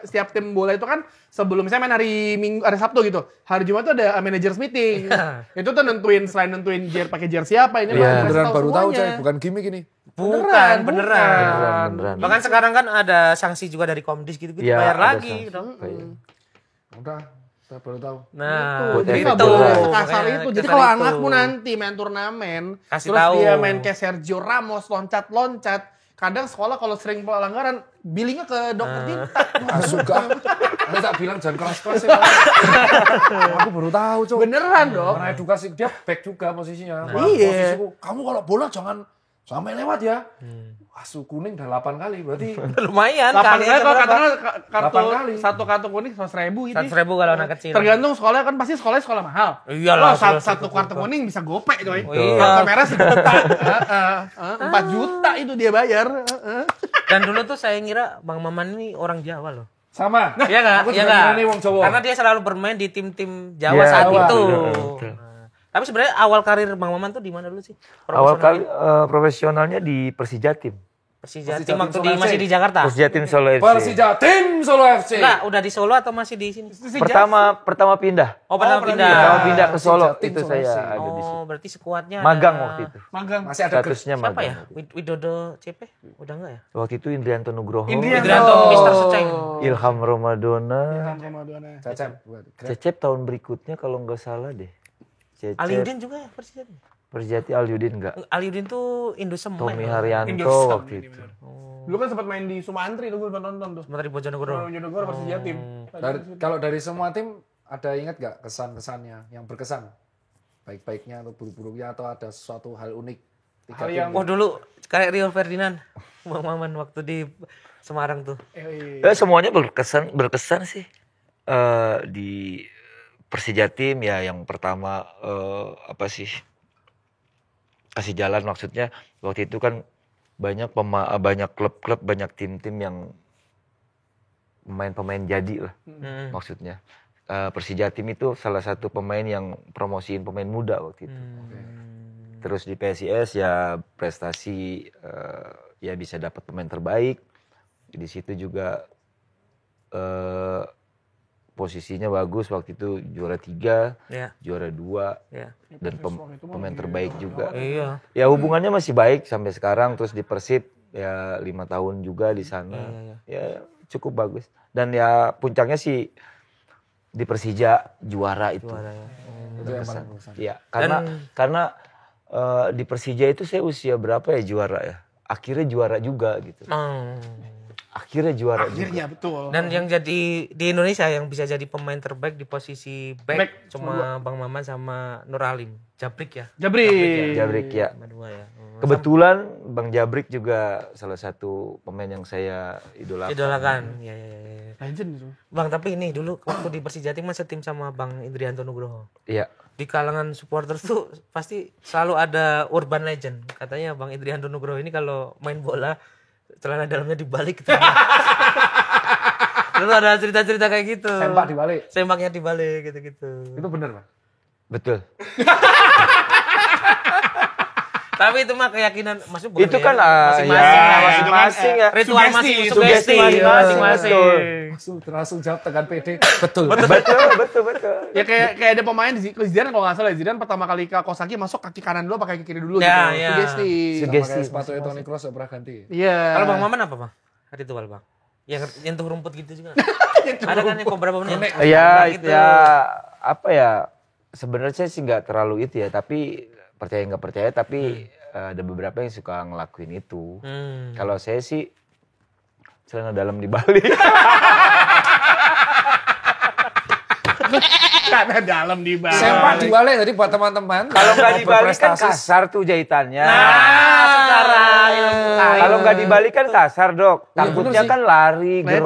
[SPEAKER 1] setiap tim bola itu kan sebelum saya main hari Minggu, hari Sabtu gitu. Hari Jumat tuh ada managers meeting. Itu tuh selain nentuin pakai jersey siapa ini
[SPEAKER 4] Iya.
[SPEAKER 1] dikasih
[SPEAKER 3] Beneran baru tahu,
[SPEAKER 1] semuanya.
[SPEAKER 3] coy. Bukan gimmick ini.
[SPEAKER 2] Beneran.
[SPEAKER 4] Beneran.
[SPEAKER 2] Bahkan sekarang kan ada sanksi juga dari Komdis gitu-gitu
[SPEAKER 4] Iya,
[SPEAKER 2] bayar
[SPEAKER 4] ada
[SPEAKER 2] lagi
[SPEAKER 4] sanksi.
[SPEAKER 2] dong.
[SPEAKER 3] Udah, saya baru tahu.
[SPEAKER 2] Nah,
[SPEAKER 4] Buat
[SPEAKER 1] Jadi
[SPEAKER 4] efek
[SPEAKER 1] nggak
[SPEAKER 4] jerah.
[SPEAKER 1] boleh
[SPEAKER 2] Makanya
[SPEAKER 1] sekasar itu. Jadi
[SPEAKER 2] kasar
[SPEAKER 1] kalau
[SPEAKER 2] itu.
[SPEAKER 1] anakmu nanti main turnamen,
[SPEAKER 2] Kasih
[SPEAKER 1] terus
[SPEAKER 2] tahu.
[SPEAKER 1] dia main kayak Sergio Ramos loncat-loncat, kadang sekolah kalau sering pelanggaran, billingnya ke dokter tinta.
[SPEAKER 3] Masuk gak? Anda tak bilang jangan keras-keras ya. Aku baru tahu, Cok.
[SPEAKER 1] Beneran dong.
[SPEAKER 3] Karena edukasi dia back juga posisinya.
[SPEAKER 1] Iya.
[SPEAKER 3] Posisiku, kamu kalau bola jangan sampai lewat ya. Asu kuning udah 8 kali, berarti
[SPEAKER 2] Lumayan
[SPEAKER 1] 8 kali
[SPEAKER 2] aja
[SPEAKER 1] kalau
[SPEAKER 2] berapa?
[SPEAKER 1] katakan
[SPEAKER 3] 8 kali.
[SPEAKER 1] satu kartu kuning 100.000 gitu.
[SPEAKER 2] 100.000 kalau anak kecil.
[SPEAKER 1] Tergantung sekolah kan pasti sekolah mahal.
[SPEAKER 2] Iyalah,
[SPEAKER 1] Wah,
[SPEAKER 2] satu
[SPEAKER 1] kartu kuning bisa gopek coy.
[SPEAKER 2] Oh, iya.
[SPEAKER 1] Kartu merah 1 juta. 4 juta itu dia bayar.
[SPEAKER 2] Dan dulu tuh saya ngira Bang Maman ini orang Jawa loh.
[SPEAKER 3] sama.
[SPEAKER 2] Iya nggak?
[SPEAKER 3] Aku
[SPEAKER 2] Iya
[SPEAKER 3] juga
[SPEAKER 2] nggak?
[SPEAKER 3] kira ini wong Jawa.
[SPEAKER 2] Karena dia selalu bermain di tim-tim Jawa
[SPEAKER 4] Iya,
[SPEAKER 2] saat
[SPEAKER 3] Jawa.
[SPEAKER 2] itu.
[SPEAKER 4] Betul.
[SPEAKER 2] Nah, tapi sebenarnya awal karir Bang Maman tuh di mana dulu sih?
[SPEAKER 4] Awal kali
[SPEAKER 2] Profesionalnya?
[SPEAKER 4] profesionalnya di Persijatim.
[SPEAKER 2] Persija
[SPEAKER 3] Persija
[SPEAKER 2] tim waktu
[SPEAKER 3] Solo FC.
[SPEAKER 2] masih di Jakarta.
[SPEAKER 4] Persijatim Solo FC.
[SPEAKER 3] Persija tim Solo FC.
[SPEAKER 2] Enggak, udah di Solo atau masih di sini?
[SPEAKER 4] Pertama pindah.
[SPEAKER 2] Oh, pernah pindah.
[SPEAKER 4] Pertama pindah ke Solo
[SPEAKER 3] Persija tim
[SPEAKER 4] itu
[SPEAKER 3] Solo
[SPEAKER 4] saya
[SPEAKER 3] FC.
[SPEAKER 4] ada di situ.
[SPEAKER 2] Oh, berarti sekuatnya
[SPEAKER 4] Magang
[SPEAKER 2] ada-
[SPEAKER 4] waktu itu.
[SPEAKER 1] Magang.
[SPEAKER 3] Masih ada
[SPEAKER 4] Statusnya
[SPEAKER 2] Siapa
[SPEAKER 4] magang.
[SPEAKER 2] ya? Widodo CP? Udah enggak ya?
[SPEAKER 4] Waktu itu Indrianto Nugroho,
[SPEAKER 2] Indrianto, Mister Seceng.
[SPEAKER 4] Ilham Ramadona,
[SPEAKER 3] Cecep.
[SPEAKER 4] Cecep tahun berikutnya kalau nggak salah deh. Cecep,
[SPEAKER 2] Aliudin juga ya Persija?
[SPEAKER 4] Perjati Aliudin enggak.
[SPEAKER 2] Aliudin tuh Indosemen.
[SPEAKER 4] Tommy
[SPEAKER 2] ya?
[SPEAKER 4] Haryanto
[SPEAKER 1] Indosam
[SPEAKER 4] waktu
[SPEAKER 1] ini,
[SPEAKER 4] itu.
[SPEAKER 1] bener. Dulu kan sempat main di Sumantri tuh gue nonton tuh.
[SPEAKER 2] Sebentar di Bojonegoro.
[SPEAKER 1] Bojonegoro Persija tim.
[SPEAKER 3] Kalau dari semua tim ada ingat gak kesan-kesannya yang berkesan? Baik-baiknya atau buruk-buruknya atau ada sesuatu hal unik? Tiga
[SPEAKER 1] Hal
[SPEAKER 3] tim.
[SPEAKER 1] yang-
[SPEAKER 2] Oh dulu kayak Rio Ferdinand, Bang Maman waktu di Semarang tuh.
[SPEAKER 4] Ya, semuanya berkesan sih. Di Persijatim ya yang pertama apa sih? Kasih jalan maksudnya waktu itu kan banyak klub-klub, banyak tim-tim yang pemain-pemain jadi lah maksudnya. Persijatim itu salah satu pemain yang promosiin pemain muda waktu itu. Terus di PSIS ya prestasi ya bisa dapat pemain terbaik. Di situ juga posisinya bagus waktu itu juara 3,
[SPEAKER 2] Ya.
[SPEAKER 4] juara 2
[SPEAKER 2] Ya.
[SPEAKER 4] dan pemain terbaik juga.
[SPEAKER 2] Iya.
[SPEAKER 4] Ya hubungannya masih baik sampai sekarang. Terus di Persib ya 5 tahun juga di sana. Ya cukup bagus. Dan ya puncaknya sih di Persija juara itu.
[SPEAKER 2] Juara ya.
[SPEAKER 3] Itu yang paling berkesan.
[SPEAKER 4] Iya, karena di Persija itu saya usia berapa ya juara ya? Akhirnya juara juga gitu. Akhirnya juara juga.
[SPEAKER 1] Akhirnya betul.
[SPEAKER 2] Dan yang jadi di Indonesia yang bisa jadi pemain terbaik di posisi back
[SPEAKER 1] Back,
[SPEAKER 2] cuma Bang Maman sama Nur Alim. Jabrik ya.
[SPEAKER 4] Jabrik ya.
[SPEAKER 2] Sama dua ya.
[SPEAKER 4] Kebetulan Bang Jabrik juga salah satu pemain yang saya idolakan.
[SPEAKER 2] Idolakan. Ya, ya, ya.
[SPEAKER 1] Legend itu.
[SPEAKER 2] Bang, tapi ini dulu waktu di Persijatim masih tim sama Bang Indrianto Nugroho.
[SPEAKER 4] Iya.
[SPEAKER 2] Di kalangan supporter tuh pasti selalu ada urban legend. Katanya Bang Indrianto Nugroho ini kalau main bola celana dalamnya dibalik gitu. Dulu ada cerita-cerita kayak gitu.
[SPEAKER 3] Sempak dibalik.
[SPEAKER 2] Sempaknya dibalik gitu-gitu.
[SPEAKER 3] Itu benar, Pak?
[SPEAKER 4] Betul.
[SPEAKER 2] Tapi itu mah keyakinan maksudnya
[SPEAKER 4] Itu
[SPEAKER 2] bukan
[SPEAKER 4] kan masing-masing ya.
[SPEAKER 2] ritual
[SPEAKER 1] sugesti,
[SPEAKER 2] sugesti masing-masing.
[SPEAKER 3] Langsung jawab tekan PD. Betul.
[SPEAKER 4] Betul.
[SPEAKER 1] Ya kayak ada pemain di Zidane kalau nggak salah Zidane pertama kali ke Kosaki masuk kaki kanan dulu apa kaki kiri dulu
[SPEAKER 2] Ya,
[SPEAKER 1] gitu.
[SPEAKER 2] ya.
[SPEAKER 1] Sugesti.
[SPEAKER 3] Sama kayak sepatu Toni Kroos gak pernah ganti.
[SPEAKER 1] Iya.
[SPEAKER 2] Kalau Bang Maman apa, Bang? Ritual, Bang. Yang nyentuh rumput gitu juga. Ada kan yang beberapa menit.
[SPEAKER 4] Ya,
[SPEAKER 2] gitu.
[SPEAKER 4] ya apa ya? Sebenarnya sih nggak terlalu itu ya, tapi percaya nggak percaya, tapi ada beberapa yang suka ngelakuin itu. Kalau saya sih celana dalam dibalik.
[SPEAKER 1] Karena dalam di bawah.
[SPEAKER 3] Sempak dibalik tadi buat teman-teman.
[SPEAKER 4] Kalau nggak
[SPEAKER 3] yang
[SPEAKER 4] dibalik kan
[SPEAKER 3] berprestasi.
[SPEAKER 4] kasar tuh jahitannya.
[SPEAKER 2] sekarang
[SPEAKER 4] Kalau nggak dibalik kan kasar dok. Takutnya
[SPEAKER 3] sih.
[SPEAKER 4] kan lari,
[SPEAKER 3] Lecet.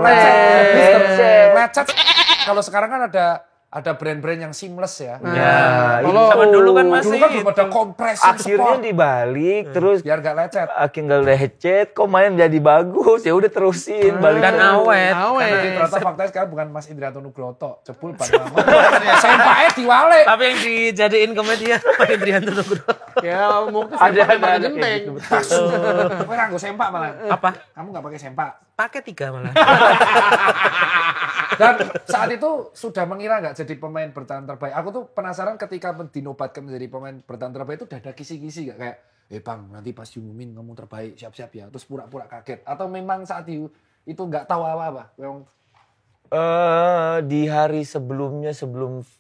[SPEAKER 4] gerak.
[SPEAKER 3] Kalau sekarang kan ada brand-brand yang seamless ya.
[SPEAKER 4] Ya,
[SPEAKER 1] Kalau
[SPEAKER 2] Zaman dulu kan masih
[SPEAKER 3] Dulu kan belum ada kompresi
[SPEAKER 4] akhirnya
[SPEAKER 3] sport.
[SPEAKER 4] dibalik terus
[SPEAKER 3] Biar gak lecet.
[SPEAKER 4] akhirnya nggak lecet, kok main jadi bagus, ya udah terusin balik.
[SPEAKER 2] dan awet.
[SPEAKER 3] Karena ternyata faktanya sekarang bukan Mas Indrianto Nugroho, jebul Pak Lama. Sempaknya diwalik.
[SPEAKER 2] Tapi yang dijadiin ke media Pak Indrianto Nugroho.
[SPEAKER 1] ya mungkin
[SPEAKER 4] Ada
[SPEAKER 1] genteng.
[SPEAKER 4] kayak gitu.
[SPEAKER 3] Kamu nggak sempak malah.
[SPEAKER 2] Apa?
[SPEAKER 3] Kamu nggak pakai sempak.
[SPEAKER 2] Pakai 3 malah.
[SPEAKER 3] Dan saat itu sudah mengira nggak jadi pemain bertahan terbaik? Aku tuh penasaran ketika dinobatkan menjadi pemain bertahan terbaik itu udah ada kisi-kisi nggak kayak, bang nanti pas diumumin kamu terbaik siap-siap ya, terus pura-pura kaget atau memang saat itu nggak tahu apa-apa? Memang
[SPEAKER 4] Di hari sebelum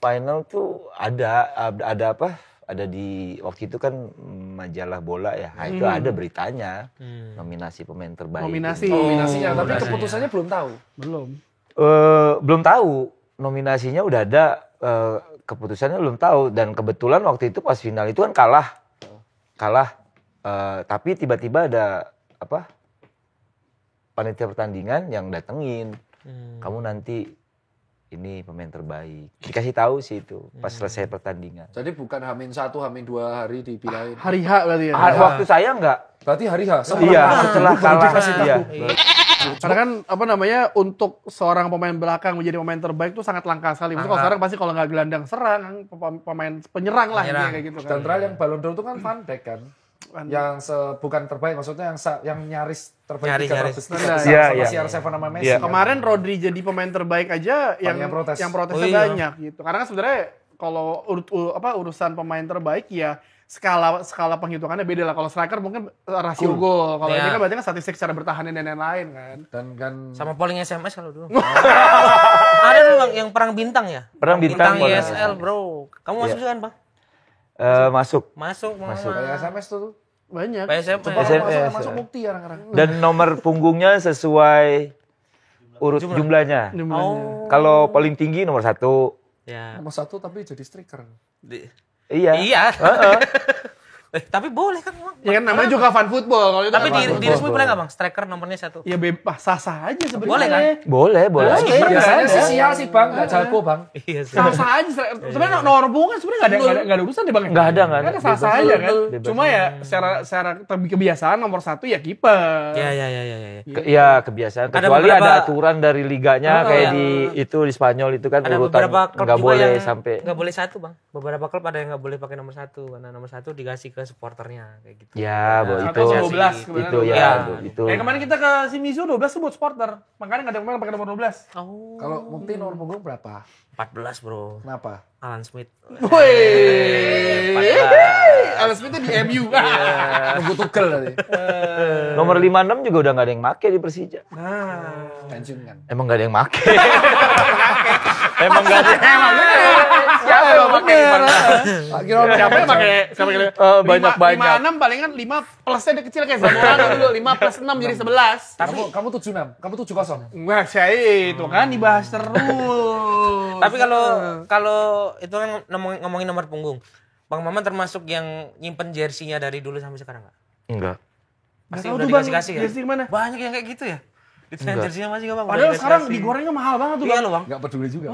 [SPEAKER 4] final tuh ada apa? ada di waktu itu kan majalah bola ya. Nah, itu ada beritanya nominasi pemain terbaik.
[SPEAKER 3] Nominasinya, tapi keputusannya belum tahu.
[SPEAKER 4] Belum tahu. Nominasinya udah ada, keputusannya belum tahu. Dan kebetulan waktu itu pas final itu kan kalah. Tapi tiba-tiba ada panitia pertandingan yang datengin. Kamu nanti ini pemain terbaik. Dikasih tahu sih itu pas selesai pertandingan.
[SPEAKER 3] Jadi bukan H-1, H-2 hari dibilangin.
[SPEAKER 1] Hari H berarti ya.
[SPEAKER 4] Waktu saya enggak.
[SPEAKER 3] Berarti hari H.
[SPEAKER 4] Iya, setelah kalah. Iya.
[SPEAKER 1] Karena kan untuk seorang pemain belakang menjadi pemain terbaik itu sangat langka sekali. Maksudnya kalau sekarang pasti kalau nggak gelandang serang, pemain penyerang lah kayak gitu kan.
[SPEAKER 3] Dan terakhir yang Ballon d'Or itu kan Van Dijk kan. Yang bukan terbaik, maksudnya yang nyaris terbaik sama CR7 sama Messi.
[SPEAKER 1] Yeah. Kemarin Rodri jadi pemain terbaik aja yang protesnya banyak gitu. Karena kan sebenarnya kalau urusan pemain terbaik ya skala penghitungannya beda lah. Kalau striker mungkin rasio gol. Kalau ini kan berarti kan statistik secara bertahan dan lain-lain kan.
[SPEAKER 3] Dan kan
[SPEAKER 2] sama polling SMS kalau dulu. Ada dulu Bang yang perang bintang ya?
[SPEAKER 4] Perang bintang
[SPEAKER 2] ISL, Bro. Kamu masuk juga kan, Bang?
[SPEAKER 4] Masuk.
[SPEAKER 3] Kayak SMS tuh
[SPEAKER 1] banyak.
[SPEAKER 3] Masuk bukti orang-orang.
[SPEAKER 4] Dan nomor punggungnya sesuai urut jumlahnya. Kalau paling tinggi nomor 1.
[SPEAKER 2] Ya.
[SPEAKER 3] Nomor 1 tapi jadi striker.
[SPEAKER 4] Iya.
[SPEAKER 2] Tapi boleh kan, Bang?
[SPEAKER 1] Ya kan namanya juga fan football. Kalau itu
[SPEAKER 2] tapi di resmi boleh nggak, Bang? Striker nomornya 1.
[SPEAKER 1] Ya bebas, sah-sah aja sebenarnya.
[SPEAKER 2] Boleh kan?
[SPEAKER 4] Boleh.
[SPEAKER 3] Biasanya sih sial sih Bang, nggak jago Bang.
[SPEAKER 2] Iya sih.
[SPEAKER 1] Sah-sah aja. Sebenarnya nomor punggung kan sebenarnya nggak ada urusan deh Bang.
[SPEAKER 4] Nggak ada.
[SPEAKER 1] Sah-sah aja kan. Cuma ya secara kebiasaan nomor 1 ya kiper.
[SPEAKER 2] Iya.
[SPEAKER 4] Ya kebiasaan. Kecuali ada aturan dari liganya kayak di Spanyol itu kan urutan nggak boleh sampai.
[SPEAKER 2] Nggak boleh 1 Bang. Beberapa klub ada yang nggak boleh pakai nomor 1 karena nomor 1 dikasih ke supporternya kayak gitu.
[SPEAKER 4] Ya, itu
[SPEAKER 1] 12
[SPEAKER 4] itu ya, itu.
[SPEAKER 1] Kemarin kita ke Shimizu 12 tuh buat supporter. Makanya nggak ada pemain pakai nomor 12.
[SPEAKER 3] Kalau Mukti nomor punggung berapa?
[SPEAKER 2] 14, Bro.
[SPEAKER 3] Kenapa?
[SPEAKER 2] Alan Smith.
[SPEAKER 1] Woi. Alan Smith itu di MU.
[SPEAKER 3] Nunggu Tuchel tadi.
[SPEAKER 4] Nomor 56 juga udah nggak ada yang make di Persija.
[SPEAKER 3] Pensiun kan.
[SPEAKER 4] Emang nggak ada yang make. Emang nggak ada.
[SPEAKER 1] Siapa yang pakai?
[SPEAKER 3] Siapa yang pakai?
[SPEAKER 4] Banyak.
[SPEAKER 1] 56 palingan 5 plusnya dia kecil kayak Zamorano dulu. 5 plus 6 jadi 11.
[SPEAKER 3] Kamu 76, kamu 70.
[SPEAKER 1] Enggak, saya itu kan dibahas terus.
[SPEAKER 2] Tapi kalau itu kan ngomongin nomor punggung. Bang Maman termasuk yang nyimpen jersinya dari dulu sampai sekarang nggak?
[SPEAKER 4] Enggak.
[SPEAKER 2] Pasti
[SPEAKER 1] tahu
[SPEAKER 2] udah
[SPEAKER 1] tuh, Bang,
[SPEAKER 2] dikasih ya?
[SPEAKER 1] jersey mana?
[SPEAKER 2] Banyak yang kayak gitu ya? Desain jersinya masih nggak Bang?
[SPEAKER 1] Padahal sekarang digorengnya mahal banget tuh Bang.
[SPEAKER 2] Iya loh Bang.
[SPEAKER 3] Enggak peduli juga.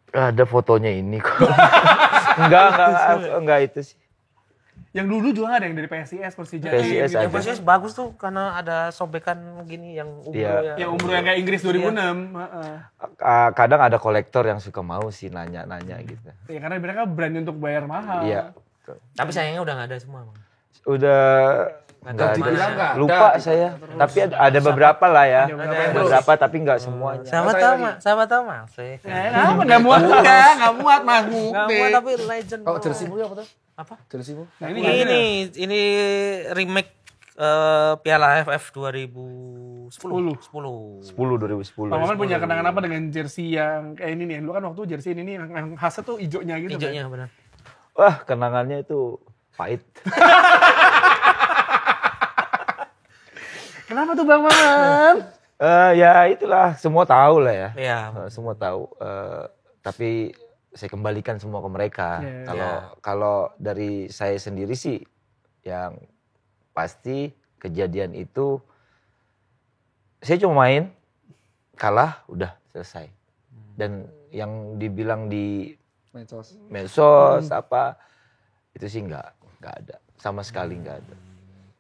[SPEAKER 4] Ada fotonya ini kok. Enggak itu sih.
[SPEAKER 1] Yang dulu juga ada yang dari PSIS, Persija.
[SPEAKER 4] PSIS ada.
[SPEAKER 2] Yang PSIS bagus tuh karena ada sobekan gini yang umur ya.
[SPEAKER 1] Yang umur yang kayak Inggris 2006.
[SPEAKER 4] Kadang ada kolektor yang suka mau sih nanya-nanya gitu.
[SPEAKER 1] Ya karena mereka berani untuk bayar mahal.
[SPEAKER 4] Iya.
[SPEAKER 2] Tapi sayangnya udah nggak ada semua Bang.
[SPEAKER 4] Udah nggak
[SPEAKER 3] dibilang nggak ada.
[SPEAKER 4] lupa saya. Tapi ada beberapa lah ya. Beberapa tapi nggak semuanya.
[SPEAKER 2] Sama Tama.
[SPEAKER 1] Nggak muat Mas Mukti.
[SPEAKER 2] Nggak muat tapi legend.
[SPEAKER 3] Kalau jerseymu apa tuh?
[SPEAKER 2] Apa?
[SPEAKER 3] Jerseymu?
[SPEAKER 1] Nah,
[SPEAKER 2] Ini remake Piala AFF 2010.
[SPEAKER 4] 2010.
[SPEAKER 1] Pak Maman punya kenangan apa dengan jersey yang kayak ini nih? Lu kan waktu jersey ini nih yang khasnya tuh hijaunya gitu.
[SPEAKER 2] Hijaunya benar.
[SPEAKER 4] Wah, kenangannya itu pahit.
[SPEAKER 1] Kenapa tuh Bang Maman?
[SPEAKER 4] Ya itulah, semua tahu lah ya.
[SPEAKER 2] Iya.
[SPEAKER 4] Semua tahu. Tapi saya kembalikan semua ke mereka. Kalau dari saya sendiri sih, yang pasti kejadian itu saya cuma main, kalah, udah selesai. Dan yang dibilang di medsos apa itu sih nggak ada, sama sekali nggak ada.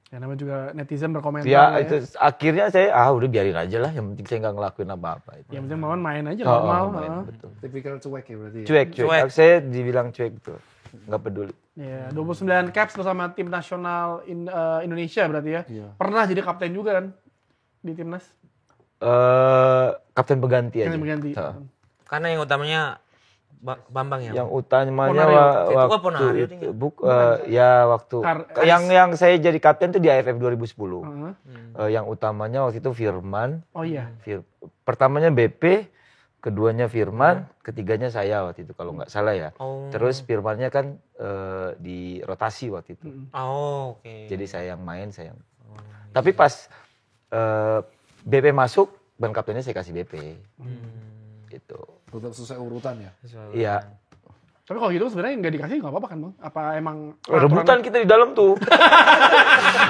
[SPEAKER 1] Ya namanya juga netizen berkomentar.
[SPEAKER 4] Ya itu akhirnya saya udah biarin aja lah, yang penting saya nggak ngelakuin apa-apa.
[SPEAKER 1] Yang penting Maman main aja normal.
[SPEAKER 4] Betul.
[SPEAKER 3] Tipikal cuek ya berarti.
[SPEAKER 4] Cuek. Saya dibilang cuek betul. Nggak peduli.
[SPEAKER 1] Ya, 29 caps bersama tim nasional Indonesia berarti ya. Iya. Pernah jadi kapten juga kan di timnas?
[SPEAKER 4] Kapten pengganti aja.
[SPEAKER 1] Kapten pengganti.
[SPEAKER 2] Karena yang utamanya Bambang ya.
[SPEAKER 4] Yang utamanya waktu yang saya jadi kapten tuh di AFF 2010. Yang utamanya waktu itu Firman.
[SPEAKER 1] Oh iya.
[SPEAKER 4] Pertamanya BP, keduanya Firman, ketiganya saya waktu itu kalau nggak salah ya.
[SPEAKER 2] Oh.
[SPEAKER 4] Terus Firmannya kan di rotasi waktu itu.
[SPEAKER 2] Oh, oke.
[SPEAKER 4] Jadi saya yang main, saya yang... Tapi pas BP masuk, ban kaptennya saya kasih BP. Gitu.
[SPEAKER 3] Tetap sesuai urutan ya.
[SPEAKER 4] Iya.
[SPEAKER 1] Tapi kalau gitu sebenarnya nggak dikasih nggak apa-apa kan Bang? Apa emang
[SPEAKER 4] Rebutan kita di dalam tuh.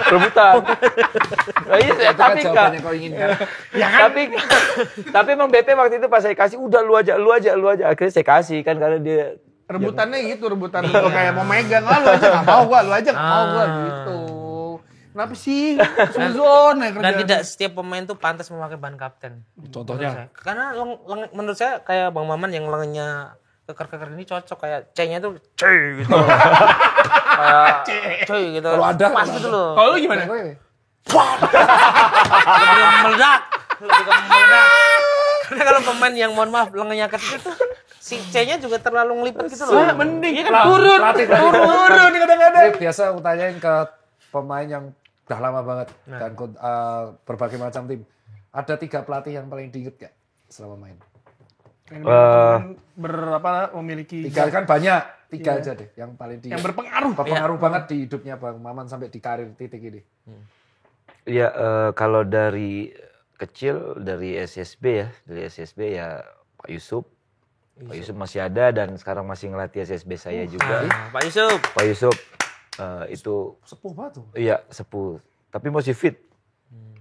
[SPEAKER 4] Rebutan. Nah, iya,
[SPEAKER 3] Itu kan
[SPEAKER 4] tapi
[SPEAKER 3] jawabannya kau inginkan.
[SPEAKER 1] Ya kan?
[SPEAKER 4] tapi emang BP waktu itu pas saya kasih udah lu aja. Akhirnya saya kasih kan karena dia
[SPEAKER 1] Rebutannya gitu, rebutan kayak mau megang. Lu aja nggak mau gua, lu aja nggak mau gua gitu. Kenapa sih? Suzon ya kerjaan.
[SPEAKER 2] Dan tidak setiap pemain tuh pantas memakai ban kapten.
[SPEAKER 3] Contohnya?
[SPEAKER 2] Karena menurut saya kayak Bang Maman yang lengannya keker-keker ini cocok kayak C-nya tuh C gitu. Kayak C gitu.
[SPEAKER 3] Kalau ada,
[SPEAKER 2] pas
[SPEAKER 3] kalau
[SPEAKER 2] gitu
[SPEAKER 3] ada.
[SPEAKER 2] loh.
[SPEAKER 1] Kalau lu gimana?
[SPEAKER 2] Lebih meledak. Karena kalau pemain yang mohon maaf lengannya kecil tuh si C-nya juga terlalu ngelipet gitu loh.
[SPEAKER 1] Mending
[SPEAKER 2] Iya kan?
[SPEAKER 1] turun kadang-kadang.
[SPEAKER 3] Ini biasa aku tanyain ke pemain yang udah lama banget dan berbagai macam tim. Ada 3 pelatih yang paling diinget gak selama main?
[SPEAKER 1] Memiliki
[SPEAKER 3] 3 kan banyak, 3 aja deh yang paling
[SPEAKER 1] yang berpengaruh.
[SPEAKER 3] berpengaruh banget di hidupnya Bang Maman sampai di karir titik ini.
[SPEAKER 4] ya kalau dari kecil dari SSB ya Pak Yusuf. Pak Yusuf masih ada dan sekarang masih ngelatih SSB saya juga.
[SPEAKER 2] Pak Yusuf.
[SPEAKER 4] Pak Yusuf itu
[SPEAKER 3] Sepuh banget tuh.
[SPEAKER 4] iya sepuh, tapi masih fit.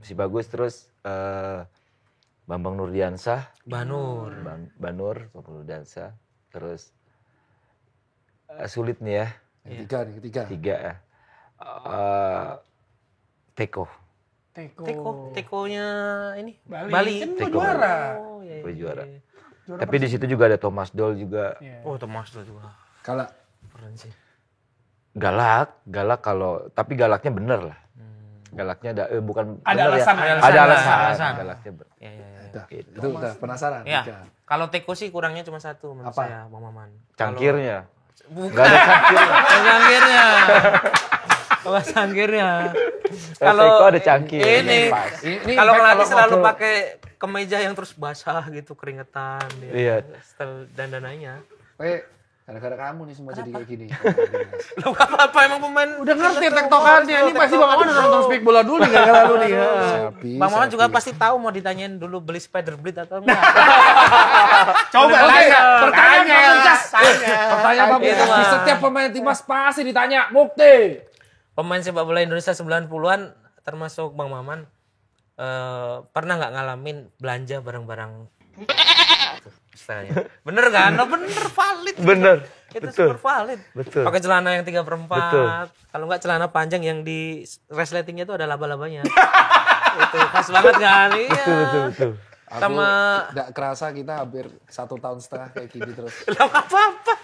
[SPEAKER 4] Masih bagus. Terus Bambang Nurdiansah,
[SPEAKER 2] Banur.
[SPEAKER 4] Bambang Nurdiansah. Terus sulit nih ya.
[SPEAKER 3] Yang ketiga.
[SPEAKER 4] 3 ya. Teko.
[SPEAKER 2] Tekonya ini
[SPEAKER 1] Bali. Kan
[SPEAKER 4] Teko.
[SPEAKER 1] juara.
[SPEAKER 2] Oh, iya,
[SPEAKER 4] Gue juara.
[SPEAKER 1] Juara
[SPEAKER 4] Tapi di situ juga ada Thomas Doll juga.
[SPEAKER 1] Iya.
[SPEAKER 2] Oh, Thomas tuh juga.
[SPEAKER 3] Kalau
[SPEAKER 2] Keren sih.
[SPEAKER 4] Galak tapi galaknya bener lah. Galaknya bukan
[SPEAKER 1] Ada
[SPEAKER 4] bener
[SPEAKER 1] alasan,
[SPEAKER 4] ya.
[SPEAKER 1] ada
[SPEAKER 2] alasan.
[SPEAKER 4] Galaknya
[SPEAKER 2] Ya.
[SPEAKER 3] itu udah penasaran.
[SPEAKER 2] Ya.
[SPEAKER 3] 3.
[SPEAKER 2] Kalau Teko sih kurangnya cuma satu menurut
[SPEAKER 3] Apa?
[SPEAKER 2] saya, Bang Maman.
[SPEAKER 4] cangkirnya.
[SPEAKER 2] Bukan.
[SPEAKER 4] Gak ada cangkirnya.
[SPEAKER 2] Cangkirnya. Kalau cangkirnya.
[SPEAKER 4] Teko ada cangkir.
[SPEAKER 2] Ini.
[SPEAKER 4] Pas.
[SPEAKER 2] Kalau
[SPEAKER 3] kan
[SPEAKER 2] ngelatih selalu
[SPEAKER 3] ngobrol-
[SPEAKER 2] pakai kemeja yang terus basah gitu, keringetan.
[SPEAKER 4] Iya.
[SPEAKER 2] Setel dandananya.
[SPEAKER 3] Gara-gara kamu nih semua jadi kayak gini.
[SPEAKER 2] Lu apa emang pemain
[SPEAKER 1] Udah ngerti tektokannya. Ini pasti Bang Maman udah nonton Speak Bola dulu nih gara-gara lu nih. Ya.
[SPEAKER 2] Bang Maman juga pasti tahu mau ditanyain dulu beli spider blade atau enggak.
[SPEAKER 1] Coba tanya.
[SPEAKER 3] Pertanyaan Pak
[SPEAKER 2] Itu
[SPEAKER 3] Di
[SPEAKER 2] mah.
[SPEAKER 3] setiap pemain timnas pasti ditanya, bukti.
[SPEAKER 2] Pemain sepak bola Indonesia 90-an termasuk Bang Maman pernah nggak ngalamin belanja barang-barang istilahnya. Bener kan? No, bener valid.
[SPEAKER 4] Bener.
[SPEAKER 2] Itu
[SPEAKER 4] Betul.
[SPEAKER 2] super valid.
[SPEAKER 4] Betul.
[SPEAKER 2] Pakai celana yang 3/4.
[SPEAKER 4] Betul.
[SPEAKER 2] Kalau nggak celana panjang yang di resletingnya itu ada laba-labanya. Itu khas banget kan? Iya.
[SPEAKER 4] Betul.
[SPEAKER 2] Sama
[SPEAKER 3] Nggak kerasa kita hampir 1,5 tahun kayak gini terus.
[SPEAKER 2] Lah, apa-apa.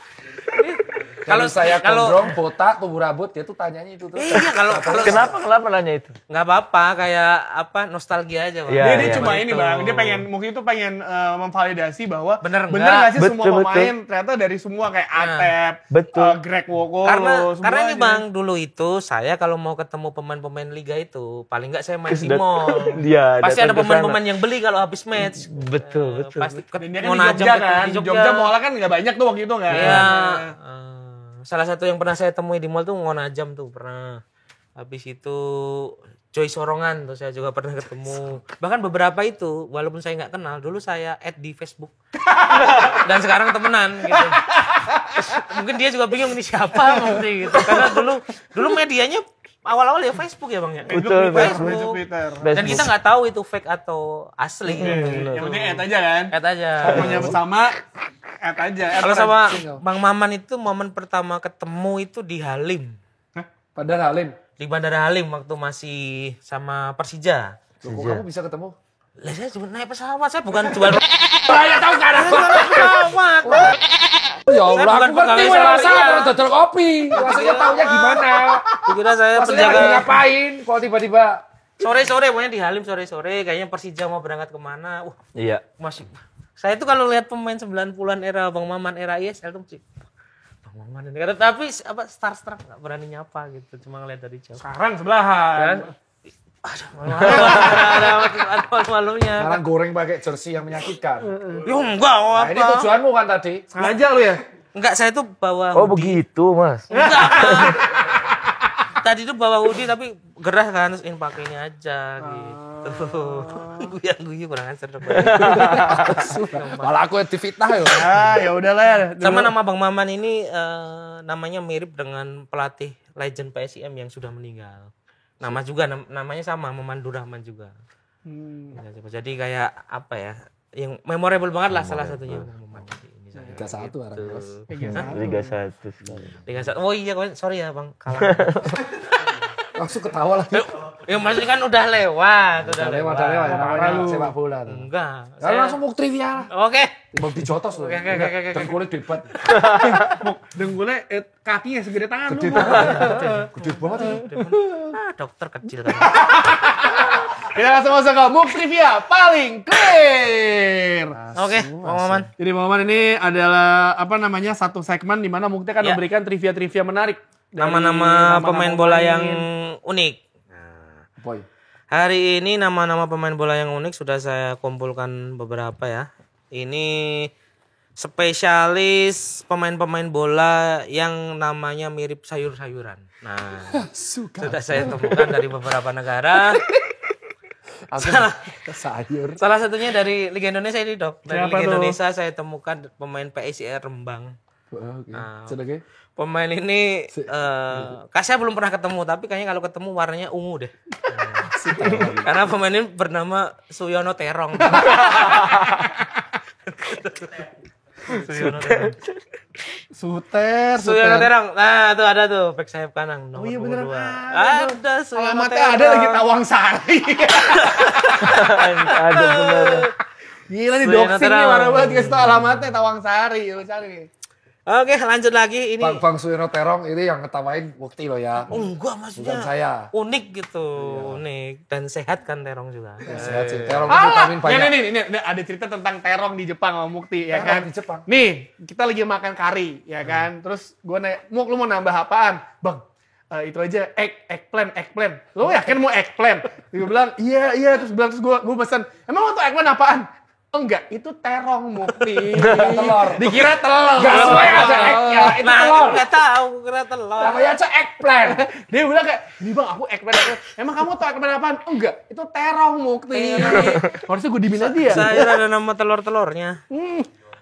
[SPEAKER 3] Kalau saya
[SPEAKER 2] kalau
[SPEAKER 3] gondrong, botak, tumbuh rambut, dia tuh tanyanya itu terus.
[SPEAKER 2] iya kalau
[SPEAKER 4] Kenapa nanya itu?
[SPEAKER 2] nggak apa-apa kayak apa nostalgia aja, Bang.
[SPEAKER 4] Iya,
[SPEAKER 1] Dia
[SPEAKER 4] iya.
[SPEAKER 1] cuma ini
[SPEAKER 2] Itu.
[SPEAKER 1] Bang, dia mungkin itu pengen memvalidasi bahwa
[SPEAKER 2] Bener
[SPEAKER 1] nggak sih
[SPEAKER 4] Betul,
[SPEAKER 1] semua pemain ternyata dari semua kayak Atep,
[SPEAKER 4] Betul.
[SPEAKER 1] Greg Wokolo,
[SPEAKER 2] Karena ini
[SPEAKER 1] semuanya.
[SPEAKER 2] Bang, dulu itu saya kalau mau ketemu pemain-pemain liga itu paling nggak saya main di
[SPEAKER 4] Dat-
[SPEAKER 2] mall.
[SPEAKER 4] Iya,
[SPEAKER 2] Pasti ada
[SPEAKER 4] datang ke
[SPEAKER 2] pemain-pemain yang beli kalau habis match.
[SPEAKER 4] Betul.
[SPEAKER 2] Pasti
[SPEAKER 1] Dan dia kan
[SPEAKER 2] mau
[SPEAKER 1] di
[SPEAKER 2] najam
[SPEAKER 1] Jogja
[SPEAKER 2] ketemu
[SPEAKER 1] kan,
[SPEAKER 2] di
[SPEAKER 1] di Jogja mall kan nggak banyak tuh waktu itu kan.
[SPEAKER 2] Iya. Salah satu yang pernah saya temui di mall tuh Ngonajam tuh pernah. Habis itu Joy Sorongan tuh saya juga pernah ketemu. Bahkan beberapa itu walaupun saya nggak kenal, dulu saya add di Facebook. Dan sekarang temenan gitu. Terus, mungkin dia juga bingung ini siapa mesti gitu. Karena dulu medianya awal-awal ya Facebook ya Bang ya.
[SPEAKER 4] Betul,
[SPEAKER 2] Facebook.
[SPEAKER 1] Twitter.
[SPEAKER 2] Dan kita nggak tahu itu fake atau asli.
[SPEAKER 1] Yang penting add aja kan.
[SPEAKER 2] Add aja.
[SPEAKER 1] Pokoknya bersama add aja. Add
[SPEAKER 2] Kalau
[SPEAKER 1] friends.
[SPEAKER 2] sama Bang Maman itu momen pertama ketemu itu di Halim.
[SPEAKER 3] Padahal Halim,
[SPEAKER 2] Di Bandara Halim waktu masih sama Persija.
[SPEAKER 3] loh, kok kamu bisa ketemu?
[SPEAKER 2] Lah saya cuma naik pesawat, saya bukan jual
[SPEAKER 1] Saya tahu kan.
[SPEAKER 2] pesawat.
[SPEAKER 3] Oh, ya Allah,
[SPEAKER 2] bukan
[SPEAKER 3] aku ngerti
[SPEAKER 2] pegawai
[SPEAKER 3] masalah
[SPEAKER 2] salarian.
[SPEAKER 3] terus dodol kopi. Maksudnya taunya gimana?
[SPEAKER 2] Dikira saya
[SPEAKER 3] Maksudnya lagi
[SPEAKER 2] penjaga
[SPEAKER 3] ngapain? Kok tiba-tiba
[SPEAKER 2] sore-sore, pokoknya di Halim sore-sore, kayaknya Persija mau berangkat kemana.
[SPEAKER 4] Iya.
[SPEAKER 2] Masih. Saya itu kalau lihat pemain 90-an era Bang Maman era ISL tuh mesti Bang Maman ini. Tapi apa starstruck nggak berani nyapa gitu, cuma ngeliat dari jauh.
[SPEAKER 1] Sekarang sebelahan.
[SPEAKER 2] Aduh, ada malu-malunya.
[SPEAKER 3] Malah goreng pakai jersey yang menyakitkan.
[SPEAKER 2] Ya enggak,
[SPEAKER 3] Nah, ini tujuanmu kan tadi.
[SPEAKER 1] Sengaja lu ya?
[SPEAKER 2] Enggak, saya tuh bawa
[SPEAKER 4] Oh
[SPEAKER 2] hoodie.
[SPEAKER 4] begitu mas.
[SPEAKER 2] Tadi tuh bawa hoodie tapi gerah kan, terus ingin pakainya aja gitu. Guyu kurang ajar dong.
[SPEAKER 3] Malah aku difitnah ya.
[SPEAKER 1] Ya udahlah ya.
[SPEAKER 2] Sama nama Bang Maman ini namanya mirip dengan pelatih legend PSIM yang sudah meninggal. Nama juga namanya sama, Maman Durrahman juga. Jadi kayak apa ya? Yang memorable banget lah salah satunya Bang Maman.
[SPEAKER 3] Liga 1 arah terus.
[SPEAKER 4] Liga 1 sekali.
[SPEAKER 2] Liga 1. Oh iya, sorry ya Bang, kalah.
[SPEAKER 3] Langsung ketawa lagi.
[SPEAKER 2] Ya maksudnya kan udah lewat,
[SPEAKER 3] Udah lewat ya namanya sepak bola tuh.
[SPEAKER 2] Enggak.
[SPEAKER 3] Lalu langsung mau trivia.
[SPEAKER 2] Oke.
[SPEAKER 3] Timbang dijotos loh.
[SPEAKER 2] Oke.
[SPEAKER 3] Dengkulnya debat.
[SPEAKER 1] Dengkulnya kakinya segede tangan lu.
[SPEAKER 3] Gede banget itu.
[SPEAKER 2] Dokter kecil kan.
[SPEAKER 1] Kita langsung masuk ke Muk Trivia paling clear.
[SPEAKER 2] Oke, Bang Maman.
[SPEAKER 1] Jadi Bang Maman ini adalah apa namanya satu segmen di mana Mukti akan
[SPEAKER 2] Ya.
[SPEAKER 1] memberikan trivia-trivia menarik. dari
[SPEAKER 2] Nama-nama pemain bola yang unik.
[SPEAKER 3] Boy.
[SPEAKER 2] Hari ini nama-nama pemain bola yang unik sudah saya kumpulkan beberapa ya. Ini spesialis pemain-pemain bola yang namanya mirip sayur-sayuran. Nah, sudah saya temukan dari beberapa negara.
[SPEAKER 3] Sayur.
[SPEAKER 2] Salah satunya dari Liga Indonesia ini, Dok. Dari
[SPEAKER 1] Siapa
[SPEAKER 2] Liga
[SPEAKER 1] tuh?
[SPEAKER 2] Indonesia saya temukan pemain PSIR Rembang.
[SPEAKER 3] Oke.
[SPEAKER 2] Nah,
[SPEAKER 3] Sudah oke.
[SPEAKER 2] Pemain ini saya belum pernah ketemu, tapi kayaknya kalau ketemu warnanya ungu deh. Karena pemain ini bernama Suyono Terong. Suyono Terong. Suyono Terong. Nah, tuh ada tuh back sayap kanan nomor
[SPEAKER 1] iya beneran
[SPEAKER 2] 22.
[SPEAKER 1] ada.
[SPEAKER 2] Ada Suyono
[SPEAKER 1] Alamatnya
[SPEAKER 2] Terong.
[SPEAKER 1] ada lagi Tawang Sari.
[SPEAKER 4] Ada benar.
[SPEAKER 1] Gila nih
[SPEAKER 2] Suyono
[SPEAKER 1] doxing nih
[SPEAKER 2] Terong.
[SPEAKER 1] mana banget kasih tau alamatnya Tawang Sari. Lu cari nih.
[SPEAKER 2] Oke, lanjut lagi ini.
[SPEAKER 3] Bang Suyono Terong ini yang ngetawain Mukti loh ya.
[SPEAKER 2] Enggak, maksudnya
[SPEAKER 3] Bukan saya.
[SPEAKER 2] unik gitu, unik dan sehat kan Terong juga.
[SPEAKER 3] Sehat sih. Terong itu
[SPEAKER 1] Alah,
[SPEAKER 3] vitamin banyak.
[SPEAKER 1] ini ada cerita tentang terong di Jepang sama Mukti ya
[SPEAKER 3] Terong
[SPEAKER 1] kan.
[SPEAKER 3] di Jepang.
[SPEAKER 1] Nih, kita lagi makan kari ya kan. Terus gue nanya, Muk lu mau nambah apaan? Bang, itu aja eggplant. Lu yakin mau eggplant? Gue bilang, iya. Terus gue pesan, emang untuk eggplant apaan? Enggak, itu terong Mukti.
[SPEAKER 3] Telur.
[SPEAKER 1] Dikira telur.
[SPEAKER 3] Enggak, semuanya ada egg ya. Itu
[SPEAKER 2] Nah,
[SPEAKER 3] telur.
[SPEAKER 2] nggak tahu kira telur.
[SPEAKER 3] Namanya aja eggplant.
[SPEAKER 1] Dia bilang kayak, ini bang aku eggplant. Emang kamu tau eggplant apaan? Enggak, itu terong Mukti. Harusnya gue dimin aja ya.
[SPEAKER 2] Saya ada nama telur-telurnya.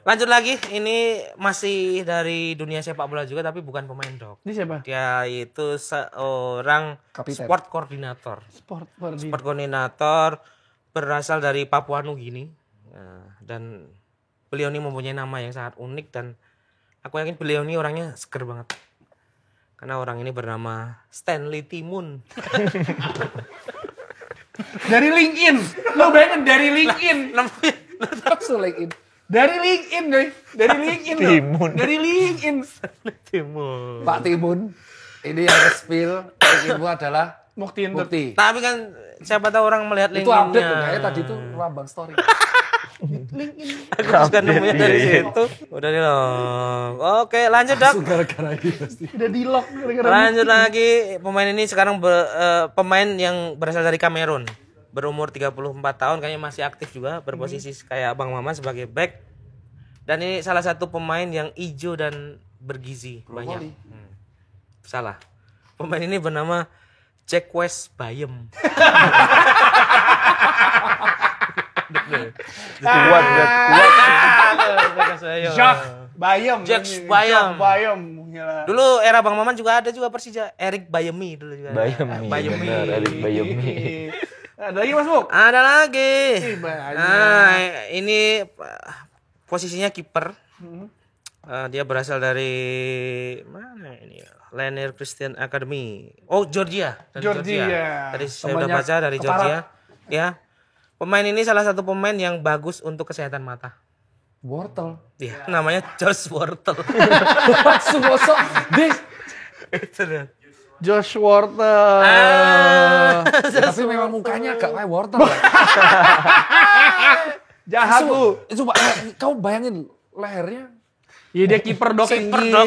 [SPEAKER 2] Lanjut lagi, ini masih dari dunia sepak bola juga tapi bukan pemain, Dok.
[SPEAKER 1] Ini siapa?
[SPEAKER 2] Dia itu seorang
[SPEAKER 3] Kapiten.
[SPEAKER 2] sport koordinator.
[SPEAKER 1] Sport
[SPEAKER 2] Koordinator berasal dari Papua Nugini. Nah, dan beliau ini mempunyai nama yang sangat unik dan aku yakin beliau ini orangnya seger banget. Karena orang ini bernama Stanley Timun.
[SPEAKER 1] Dari LinkedIn. Lo bayangin dari LinkedIn.
[SPEAKER 3] Langsung like in.
[SPEAKER 1] Dari LinkedIn, guys. Dari LinkedIn. loh.
[SPEAKER 4] Timun.
[SPEAKER 1] Dari LinkedIn.
[SPEAKER 2] Timun.
[SPEAKER 3] Pak Timun. Ini yang spill. Ilmu adalah
[SPEAKER 1] Mukti.
[SPEAKER 3] Mukti.
[SPEAKER 2] Tapi kan siapa tahu orang melihat
[SPEAKER 3] Itu update loh.
[SPEAKER 2] LinkedIn-nya.
[SPEAKER 3] Kayaknya tadi tuh Lambang Story.
[SPEAKER 2] Aku juga nemunya dari situ. Udah nih loh. Oke, lanjut, Dok.
[SPEAKER 3] Langsung gara-gara ini pasti.
[SPEAKER 1] Udah di lock gara-gara
[SPEAKER 2] Lanjut lagi, pemain ini sekarang pemain yang berasal dari Kamerun. Berumur 34 tahun, kayaknya masih aktif juga, berposisi kayak Bang Maman sebagai back. Dan ini salah satu pemain yang hijau dan bergizi banyak. Salah. Pemain ini bernama Jack West Bayem.
[SPEAKER 4] Kuat.
[SPEAKER 1] Jack Bayem.
[SPEAKER 2] Jack Bayem.
[SPEAKER 1] Jack Bayem. Gila.
[SPEAKER 2] Dulu era Bang Maman juga ada juga Persija, Erik Bayemi dulu juga.
[SPEAKER 4] Bayemi. Benar, Erik Bayemi.
[SPEAKER 1] Ada lagi Mas Muk?
[SPEAKER 2] Ada lagi.
[SPEAKER 1] banyak.
[SPEAKER 2] Nah, ini posisinya kiper. Dia berasal dari mana ini? Lanier Christian Academy. Oh, Georgia. Dari
[SPEAKER 1] Georgia.
[SPEAKER 2] Tadi saya udah
[SPEAKER 3] Temannya
[SPEAKER 2] baca dari
[SPEAKER 3] keparat.
[SPEAKER 2] Georgia. Ya. Pemain ini salah satu pemain yang bagus untuk kesehatan mata.
[SPEAKER 3] Wortel.
[SPEAKER 2] Iya, namanya Josh Wortel.
[SPEAKER 3] Langsung gosok. This.
[SPEAKER 2] Itu dia.
[SPEAKER 1] Josh Wortel.
[SPEAKER 3] Tapi memang mukanya agak kayak wortel.
[SPEAKER 1] Jahat lu.
[SPEAKER 3] Coba kamu bayangin lehernya
[SPEAKER 1] Iya dia kiper dok.
[SPEAKER 2] Kiper dok.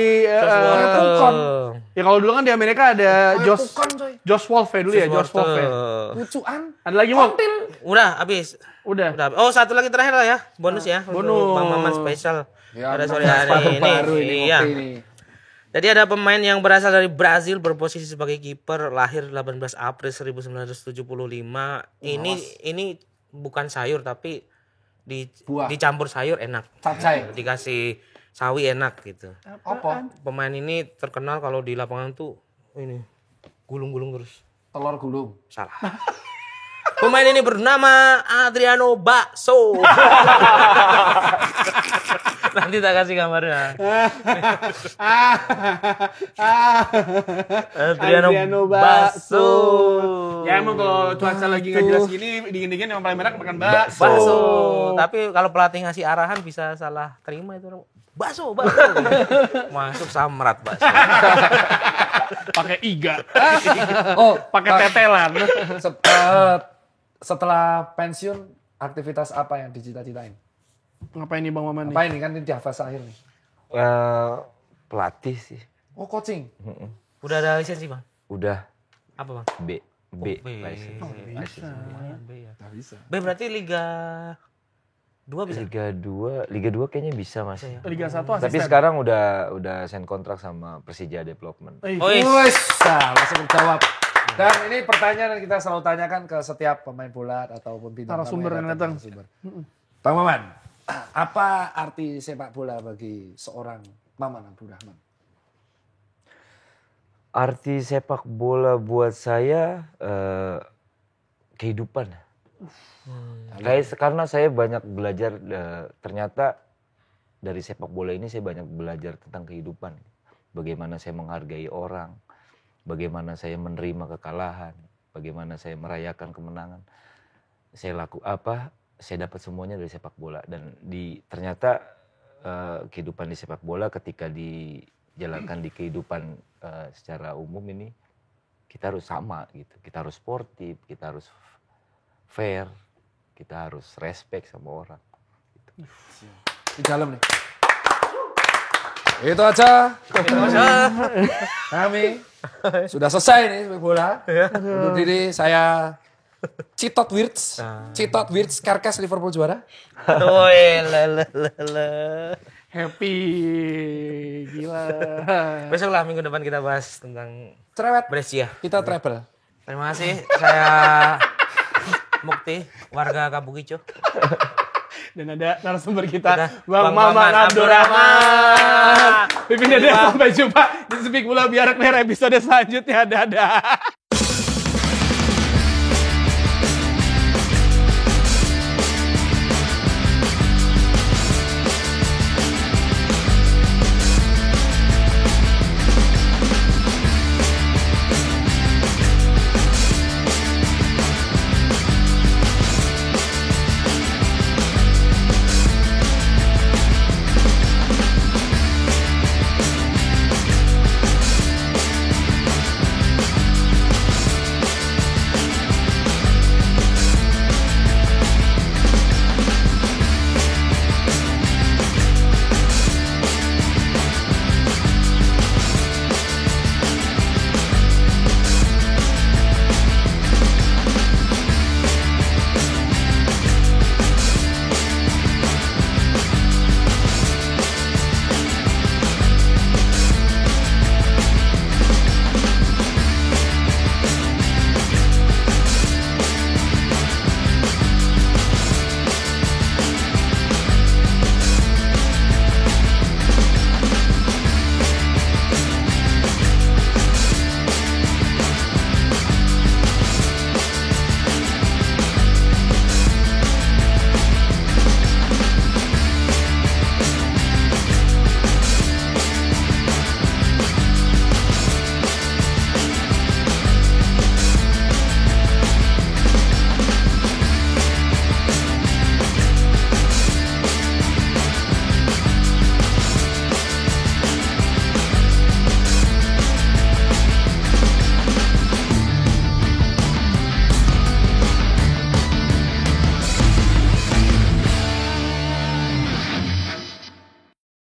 [SPEAKER 1] Ya kalau dulu kan di Amerika ada Josh Wolf ya dulu ya, Josh Wolf ya.
[SPEAKER 3] Lucuan.
[SPEAKER 1] Ada lagi mau?
[SPEAKER 2] Udah habis.
[SPEAKER 1] Udah.
[SPEAKER 2] Oh, satu lagi terakhir lah ya. Bonus ya.
[SPEAKER 1] Bonus.
[SPEAKER 2] Bang Maman spesial.
[SPEAKER 3] Ya,
[SPEAKER 2] Pada sore hari ini. Iya. Jadi ada pemain yang berasal dari Brazil berposisi sebagai kiper, lahir 18 April 1975. Ini bukan sayur tapi
[SPEAKER 3] Buah.
[SPEAKER 2] dicampur sayur enak.
[SPEAKER 3] Capcay.
[SPEAKER 2] Dikasih sawi enak gitu.
[SPEAKER 3] Apa?
[SPEAKER 2] Pemain ini terkenal kalau di lapangan tuh ini gulung-gulung terus.
[SPEAKER 3] Telur gulung.
[SPEAKER 2] Salah. Pemain ini bernama Adriano Bakso. Nanti tak kasih gambarnya. Adriano Bakso.
[SPEAKER 1] Ya emang kalau cuaca lagi nggak jelas gini, dingin-dingin yang paling enak makan bakso.
[SPEAKER 2] Bakso. Tapi kalau pelatih ngasih arahan bisa salah terima itu. Bakso. Masuk samrat bakso.
[SPEAKER 1] Pakai iga.
[SPEAKER 3] Oh,
[SPEAKER 1] Pakai tetelan.
[SPEAKER 3] Setelah pensiun, aktivitas apa yang dicita-citain?
[SPEAKER 1] Ngapain nih Bang Maman nih?
[SPEAKER 3] Apa ini kan ini di fase akhir nih?
[SPEAKER 4] Pelatih sih.
[SPEAKER 3] Oh, coaching.
[SPEAKER 2] Udah ada lisensi, Bang?
[SPEAKER 4] Udah
[SPEAKER 2] Apa, Bang?
[SPEAKER 4] B
[SPEAKER 2] B.
[SPEAKER 4] license.
[SPEAKER 2] B ya.
[SPEAKER 3] Nggak bisa.
[SPEAKER 2] B berarti Liga 2 bisa?
[SPEAKER 4] Liga 2 kayaknya bisa Mas.
[SPEAKER 1] Liga 1 asisten.
[SPEAKER 4] Tapi sekarang udah sign kontrak sama Persija Development.
[SPEAKER 3] Langsung terjawab. Dan ini pertanyaan yang kita selalu tanyakan ke setiap pemain bola ataupun bintang
[SPEAKER 1] Narasumber yang datang.
[SPEAKER 3] Bang Maman, apa arti sepak bola bagi seorang Maman Abdurrahman?
[SPEAKER 4] Arti sepak bola buat saya kehidupan. Karena saya banyak belajar, ternyata dari sepak bola ini saya banyak belajar tentang kehidupan. Bagaimana saya menghargai orang, bagaimana saya menerima kekalahan, bagaimana saya merayakan kemenangan. Saya dapat semuanya dari sepak bola dan ternyata kehidupan di sepak bola ketika dijalankan di kehidupan secara umum ini kita harus sama gitu. Kita harus sportif, kita harus fair, kita harus respect sama orang. Gitu.
[SPEAKER 3] Di dalam nih. Itu aja. Kami sudah selesai nih sepak bola. Untuk diri saya Citot Wirtz, Karkas Liverpool juara.
[SPEAKER 1] Happy. Gila.
[SPEAKER 2] Besok lah minggu depan kita bahas tentang
[SPEAKER 3] Cerewet.
[SPEAKER 2] Brescia.
[SPEAKER 3] Kita travel.
[SPEAKER 2] Terima kasih. Saya Mukti, warga Kabukico.
[SPEAKER 1] Dan ada narasumber kita,
[SPEAKER 2] Bang
[SPEAKER 1] Maman
[SPEAKER 2] Maman
[SPEAKER 1] Abdurrahman. Pipin Dede, sampai jumpa di Speak Bola Biar Clear episode selanjutnya. Dadah.